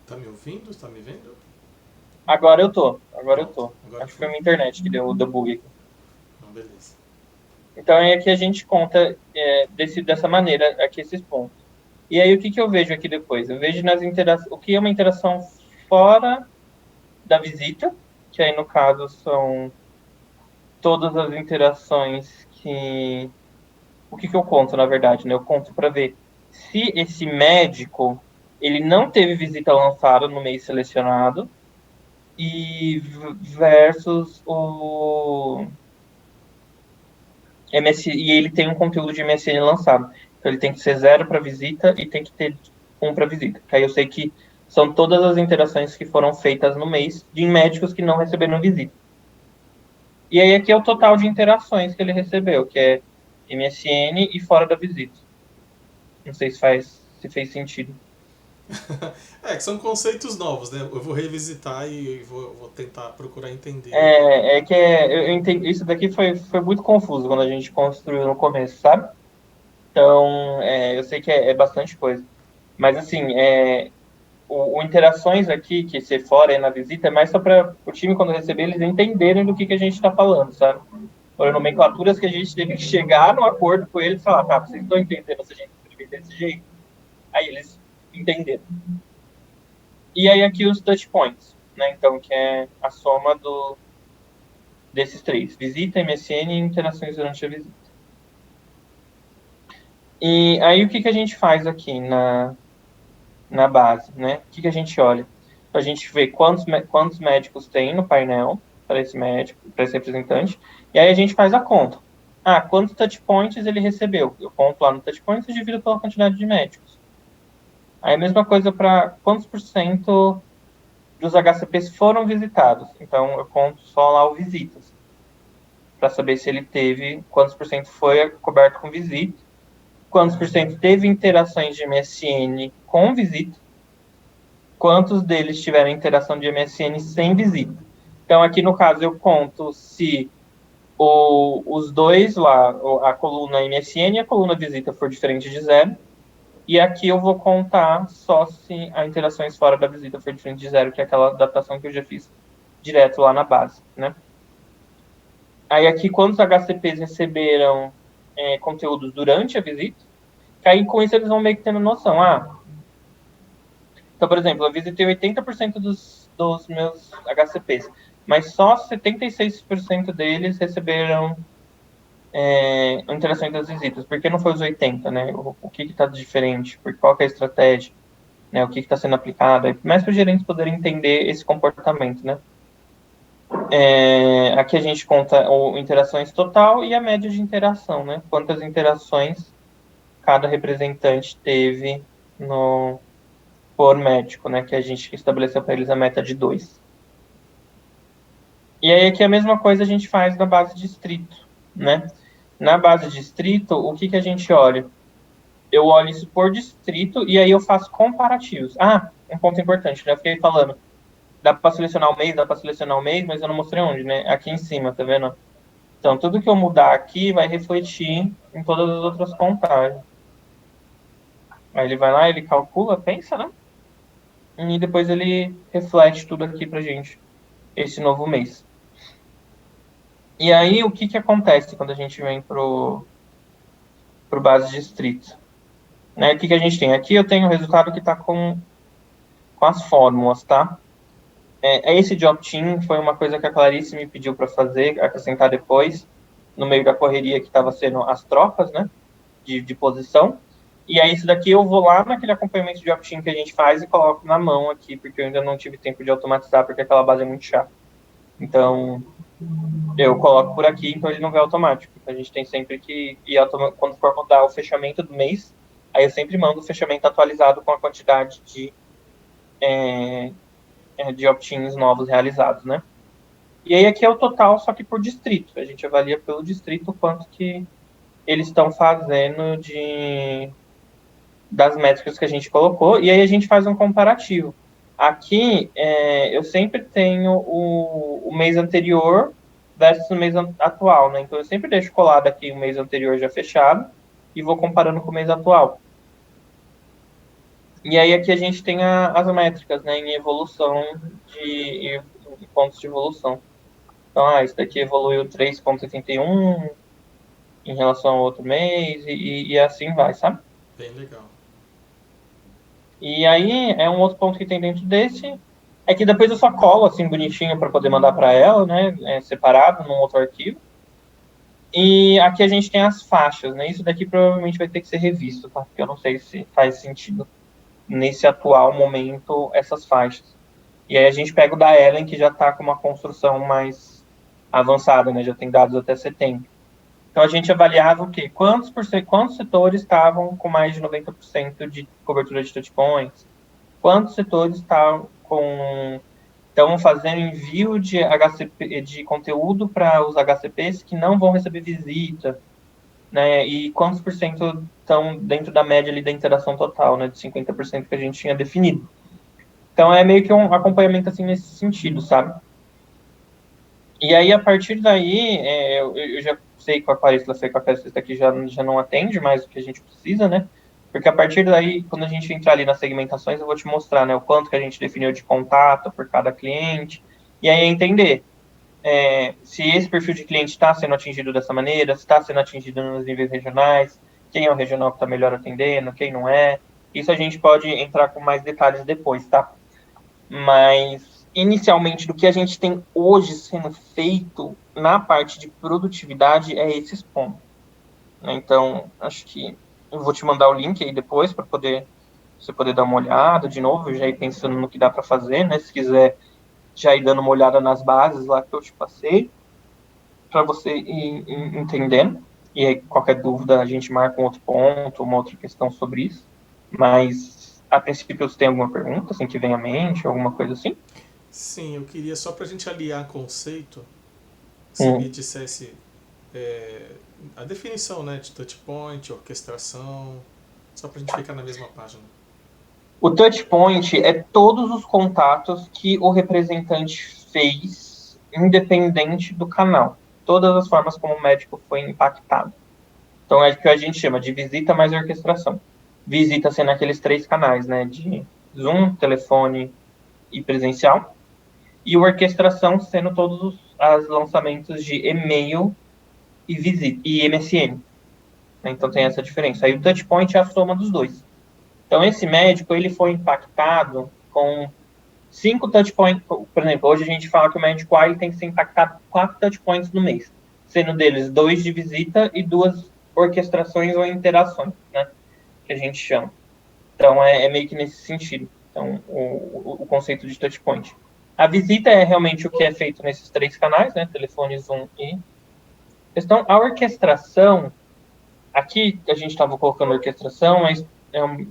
Tá me ouvindo? Tá me vendo? Agora eu tô. Pronto, agora Acho que foi foi. a minha internet que deu o bug aqui. Não, beleza. Então é que a gente conta dessa maneira aqui esses pontos. E aí o que eu vejo aqui depois? Eu vejo o que é uma interação fora da visita, que aí no caso todas as interações que... O que eu conto, na verdade, né? Eu conto para ver se esse médico ele não teve visita lançada no mês selecionado e versus o e ele tem um conteúdo de MSN lançado. Então ele tem que ser 0 para visita e tem que ter 1 para visita. Que aí eu sei que são todas as interações que foram feitas no mês de médicos que não receberam visita. E aí aqui é o total de interações que ele recebeu, que é MSN e fora da visita. Não sei se fez sentido. Que são conceitos novos, né? Eu vou revisitar e vou tentar procurar entender. Eu entendi, isso daqui foi muito confuso quando a gente construiu no começo, sabe? Então, eu sei que é bastante coisa. Mas, assim, o interações aqui, que ser fora e na visita, é mais só para o time, quando receber, eles entenderem do que a gente está falando, sabe? Foram nomenclaturas que a gente teve que chegar no acordo com eles e falar, tá, vocês estão entendendo se a gente escrever desse jeito? Aí eles entenderam. E aí aqui os touch points, né? Então, que é a soma desses três. Visita, MSN e interações durante a visita. E aí o que a gente faz aqui na base, né? O que a gente olha? A gente vê quantos médicos tem no painel para esse médico, para esse representante, e aí a gente faz a conta. Quantos touch points ele recebeu? Eu conto lá no touch points e divido pela quantidade de médicos. Aí a mesma coisa para quantos por cento dos HCPs foram visitados. Então eu conto só lá o visitas, para saber se ele teve, quantos por cento foi coberto com visita, quantos por cento teve interações de MSN com visita, quantos deles tiveram interação de MSN sem visita. Então, aqui no caso, eu conto se os dois lá, a coluna MSN e a coluna visita for diferente de 0, e aqui eu vou contar só se a interações fora da visita for diferente de 0, que é aquela adaptação que eu já fiz direto lá na base, né? Aí aqui, quantos HCPs receberam conteúdos durante a visita, que aí com isso eles vão meio que tendo noção. Então, por exemplo, eu visitei 80% dos meus HCPs, mas só 76% deles receberam interações das visitas. Por que não foi os 80%, né? O que está diferente? Qual que é a estratégia? Né? O que está sendo aplicado? Mais para os gerentes poderem entender esse comportamento, né? Aqui a gente conta interações total e a média de interação, né? Quantas interações cada representante teve por médico, né? Que a gente estabeleceu para eles a meta de 2. E aí aqui a mesma coisa a gente faz na base distrito, né? Na base distrito, o que a gente olha? Eu olho isso por distrito e aí eu faço comparativos. Um ponto importante, né? Eu fiquei falando, dá para selecionar o mês, mas eu não mostrei onde, né? Aqui em cima, tá vendo? Então, tudo que eu mudar aqui vai refletir em todas as outras contagens. Aí ele vai lá, ele calcula, pensa, né? E depois ele reflete tudo aqui pra gente, esse novo mês. E aí, o que acontece quando a gente vem pro base distrito? Né? O que a gente tem? Aqui eu tenho o resultado que está com as fórmulas, tá? Esse de opt-in foi uma coisa que a Clarice me pediu para fazer, acrescentar depois, no meio da correria que estava sendo as trocas, né? De posição. E aí, isso daqui eu vou lá naquele acompanhamento de opt-in que a gente faz e coloco na mão aqui, porque eu ainda não tive tempo de automatizar, porque aquela base é muito chata. Então, eu coloco por aqui, então ele não vai automático. A gente tem sempre que ir quando for mudar o fechamento do mês, aí eu sempre mando o fechamento atualizado com a quantidade de opt-ins novos realizados, né? E aí aqui é o total, só que por distrito. A gente avalia pelo distrito quanto que eles estão fazendo das métricas que a gente colocou, e aí a gente faz um comparativo. Aqui, eu sempre tenho o mês anterior versus o mês atual, né? Então, eu sempre deixo colado aqui o mês anterior já fechado e vou comparando com o mês atual. E aí, aqui a gente tem as métricas, né? Em evolução, em pontos de evolução. Então, isso daqui evoluiu 3,81 em relação ao outro mês e assim vai, sabe? Bem legal. E aí, um outro ponto que tem dentro desse é que depois eu só colo assim bonitinho para poder mandar para ela, né, separado num outro arquivo. E aqui a gente tem as faixas, né? Isso daqui provavelmente vai ter que ser revisto, tá? Porque eu não sei se faz sentido nesse atual momento essas faixas. E aí a gente pega o da Ellen, que já está com uma construção mais avançada, né? Já tem dados até setembro. Então a gente avaliava o quê? Quantos setores estavam com mais de 90% de cobertura de touchpoints? Quantos setores estão fazendo envio de HCP, de conteúdo para os HCPs que não vão receber visita, né? E quantos por cento estão dentro da média ali da interação total, né? De 50% que a gente tinha definido. Então é meio que um acompanhamento assim nesse sentido, sabe? E aí, a partir daí, eu já sei que o Aquarista da Sequacast aqui já não atende mais o que a gente precisa, né? Porque a partir daí, quando a gente entrar ali nas segmentações, eu vou te mostrar, né, o quanto que a gente definiu de contato por cada cliente, e aí entender se esse perfil de cliente está sendo atingido dessa maneira, se está sendo atingido nos níveis regionais, quem é o regional que está melhor atendendo, quem não é. Isso a gente pode entrar com mais detalhes depois, tá? Mas, inicialmente, do que a gente tem hoje sendo feito na parte de produtividade é esses pontos, né? Então, acho que eu vou te mandar o link aí depois para você poder dar uma olhada de novo, já ir pensando no que dá para fazer, né? Se quiser já ir dando uma olhada nas bases lá que eu te passei, para você ir entendendo. E aí, qualquer dúvida, a gente marca um outro ponto, uma outra questão sobre isso. Mas, a princípio, você tem alguma pergunta, assim, que vem à mente, alguma coisa assim? Sim, eu queria só para a gente aliar conceito, que você me Hum. dissesse a definição, né, de touchpoint, orquestração, só para a gente ficar na mesma página. O touchpoint é todos os contatos que o representante fez, independente do canal. Todas as formas como o médico foi impactado. Então é o que a gente chama de visita mais orquestração. Visita sendo aqueles 3 canais, né? De Zoom, telefone e presencial. E orquestração sendo todos os lançamentos de e-mail e, visita, e MSN. Então tem essa diferença. Aí o touchpoint é a soma dos dois. Então, esse médico, ele foi impactado com 5 touchpoints. Por exemplo, hoje a gente fala que o médico A ele tem que ser impactado com 4 touchpoints no mês, sendo deles 2 de visita e 2 orquestrações ou interações, né? Que a gente chama. Então, é meio que nesse sentido. Então, o conceito de touchpoint. A visita é realmente o que é feito nesses 3 canais, né? Telefone, Zoom e questão. A orquestração, aqui a gente estava colocando orquestração, mas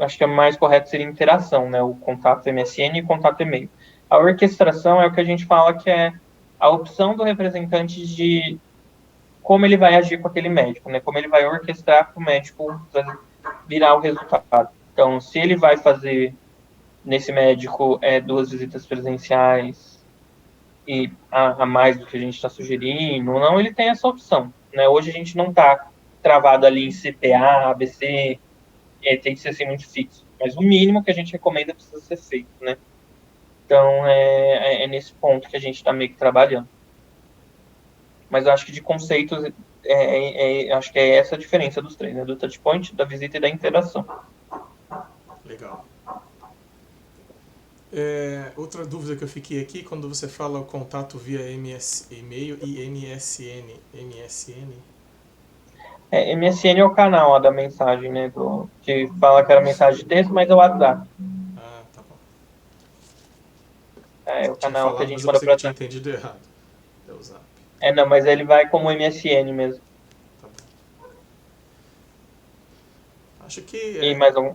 acho que é mais correto seria interação, né? O contato MSN e o contato e-mail. A orquestração é o que a gente fala que é a opção do representante de como ele vai agir com aquele médico, né? Como ele vai orquestrar para o médico virar o resultado. Então, se ele vai fazer nesse médico 2 visitas presenciais e a mais do que a gente está sugerindo, ou não, ele tem essa opção, né? Hoje a gente não está travado ali em CPA, ABC, tem que ser assim muito fixo. Mas o mínimo que a gente recomenda precisa ser feito, né? Então, é nesse ponto que a gente está meio que trabalhando. Mas eu acho que de conceitos, acho que é essa a diferença dos 3, né? Do touchpoint, da visita e da interação. Legal. Outra dúvida que eu fiquei aqui, quando você fala o contato via e-mail e MSN. MSN é o canal da mensagem, né? Que fala que era mensagem de texto, mas é o WhatsApp. Ah, tá bom. É o Tinha canal que a falado, mas gente eu manda pensei que para eu tinha WhatsApp. entendido errado. É o Zap. Não, mas ele vai como MSN mesmo. Tá bom. Acho que E mais um.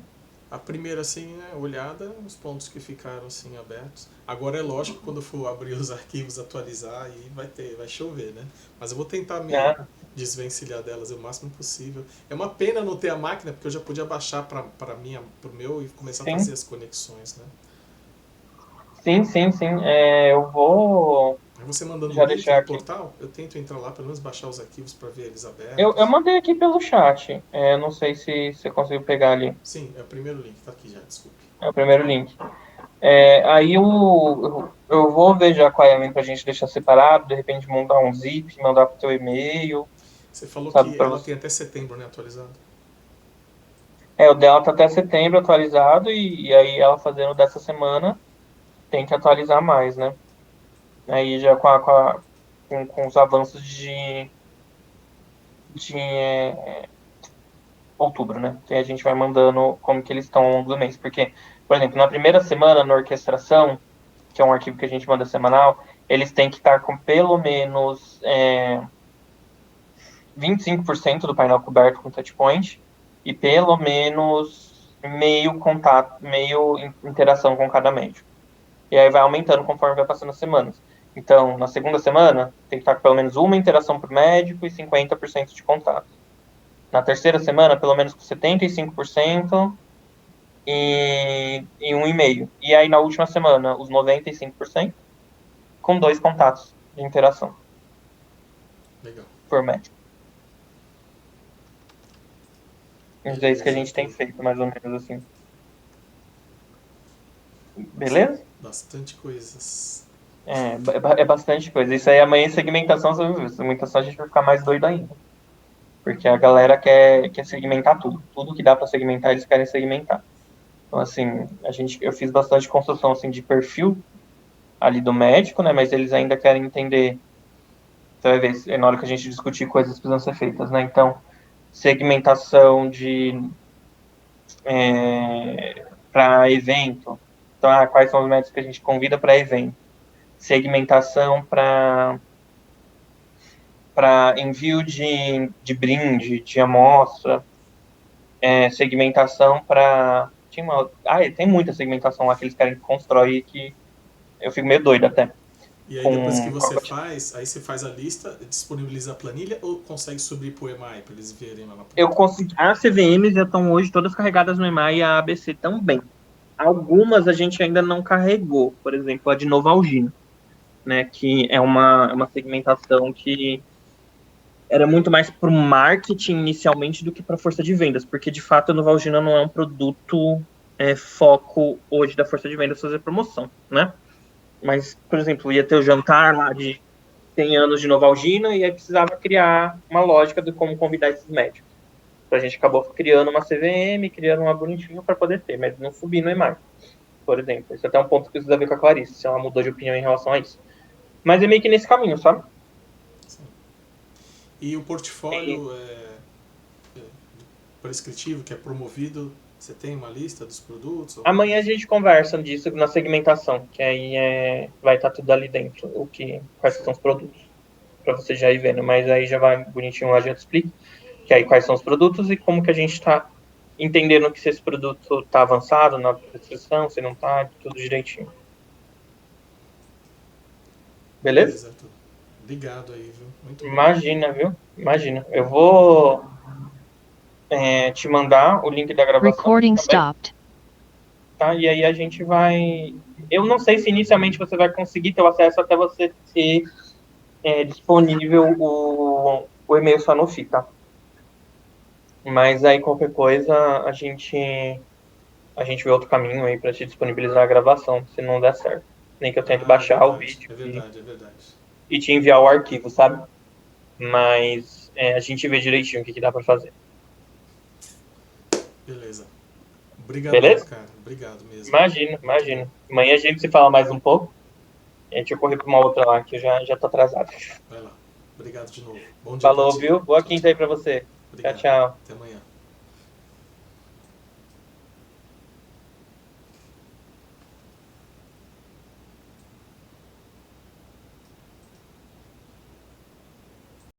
a primeira assim, né, olhada, os pontos que ficaram assim abertos. Agora é lógico, quando eu for abrir os arquivos, atualizar, aí vai chover, né? Mas eu vou tentar me desvencilhar delas o máximo possível. É uma pena não ter a máquina, porque eu já podia baixar para pro meu e começar a fazer as conexões, né? Sim. Eu vou Aí você mandando já o link deixar do aqui. portal, eu tento entrar lá, pelo menos baixar os arquivos para ver eles Eu abertos. mandei aqui pelo chat. Não sei se você conseguiu pegar ali. Sim, é o primeiro link, tá aqui já, desculpe. É o primeiro link. Aí eu vou ver já qual é a link pra gente deixar separado, de repente mandar um zip, mandar pro teu e-mail, Você falou sabe, que para ela você. tem até setembro, né, atualizado? O dela tá até setembro atualizado e aí ela fazendo dessa semana tem que atualizar mais, né? Aí já com os avanços outubro, né? E a gente vai mandando como que eles estão ao longo do mês. Porque, por exemplo, na primeira semana, na orquestração, que é um arquivo que a gente manda semanal, eles têm que estar com pelo menos 25% do painel coberto com touchpoint e pelo menos meio contato, meio interação com cada médico. E aí vai aumentando conforme vai passando as semanas. Então, na segunda semana, tem que estar com pelo menos uma interação por médico e 50% de contato. Na terceira semana, pelo menos com 75% e 1,5%. E aí, na última semana, os 95% com 2 contatos de interação. Legal. Por médico. Mas é isso que a gente tem feito, mais ou menos assim. Beleza? Bastante coisas. É bastante coisa. Isso aí amanhã em segmentação, segmentação a gente vai ficar mais doido ainda. Porque a galera quer segmentar tudo. Tudo que dá para segmentar, eles querem segmentar. Então, assim, eu fiz bastante construção assim, de perfil ali do médico, né? Mas eles ainda querem entender. Você vai ver, na hora que a gente discutir coisas que precisam ser feitas, né? Então, segmentação para evento. Então, quais são os médicos que a gente convida para evento? Segmentação para envio de brinde, de amostra, segmentação para. Tem muita segmentação lá que eles querem construir que eu fico meio doido até. E aí depois que você faz, aí você faz a lista, disponibiliza a planilha ou consegue subir pro EMAI para eles verem lá na planilha? Eu consegui. As CVMs já estão hoje todas carregadas no EMAI e a ABC também. Algumas a gente ainda não carregou, por exemplo, a de Novalgina, né, que é uma segmentação que era muito mais para o marketing inicialmente do que para a força de vendas, porque de fato a Novalgina não é um produto foco hoje da força de vendas fazer promoção, né? Mas, por exemplo, ia ter o jantar lá de 100 anos de Novalgina e aí precisava criar uma lógica de como convidar esses médicos. Então a gente acabou criando uma CVM, criando uma bonitinha para poder ter, mas não subir no EMAR, por exemplo. Isso é até um ponto que precisa ver com a Clarice, se ela mudou de opinião em relação a isso. Mas é meio que nesse caminho, sabe? Sim. E o portfólio prescritivo, que é promovido, você tem uma lista dos produtos? Amanhã a gente conversa disso na segmentação, que aí vai estar tudo ali dentro, quais são os produtos, para você já ir vendo. Mas aí já vai bonitinho lá, já te explico, que aí quais são os produtos e como que a gente está entendendo que se esse produto está avançado na prescrição, se não está, tudo direitinho. Beleza? Obrigado aí, viu? Muito Imagina, viu? Imagina. Eu vou te mandar o link da gravação. Recording stopped. Tá? E aí a gente vai. Eu não sei se inicialmente você vai conseguir ter o acesso até você ter disponível o e-mail Sanofi, tá? Mas aí qualquer coisa a gente vê outro caminho aí para te disponibilizar a gravação, se não der certo. Nem que eu tente baixar o vídeo. É verdade. E te enviar o arquivo, sabe? Mas a gente vê direitinho o que dá para fazer. Beleza. Obrigado, beleza? Cara. Obrigado mesmo. Imagina. Amanhã a gente se fala mais um pouco. A gente correr para uma outra lá, que eu já tô atrasado. Vai lá. Obrigado de novo. Bom dia. Falou, viu? Boa quinta aí para você. Obrigado. Tchau. Até amanhã.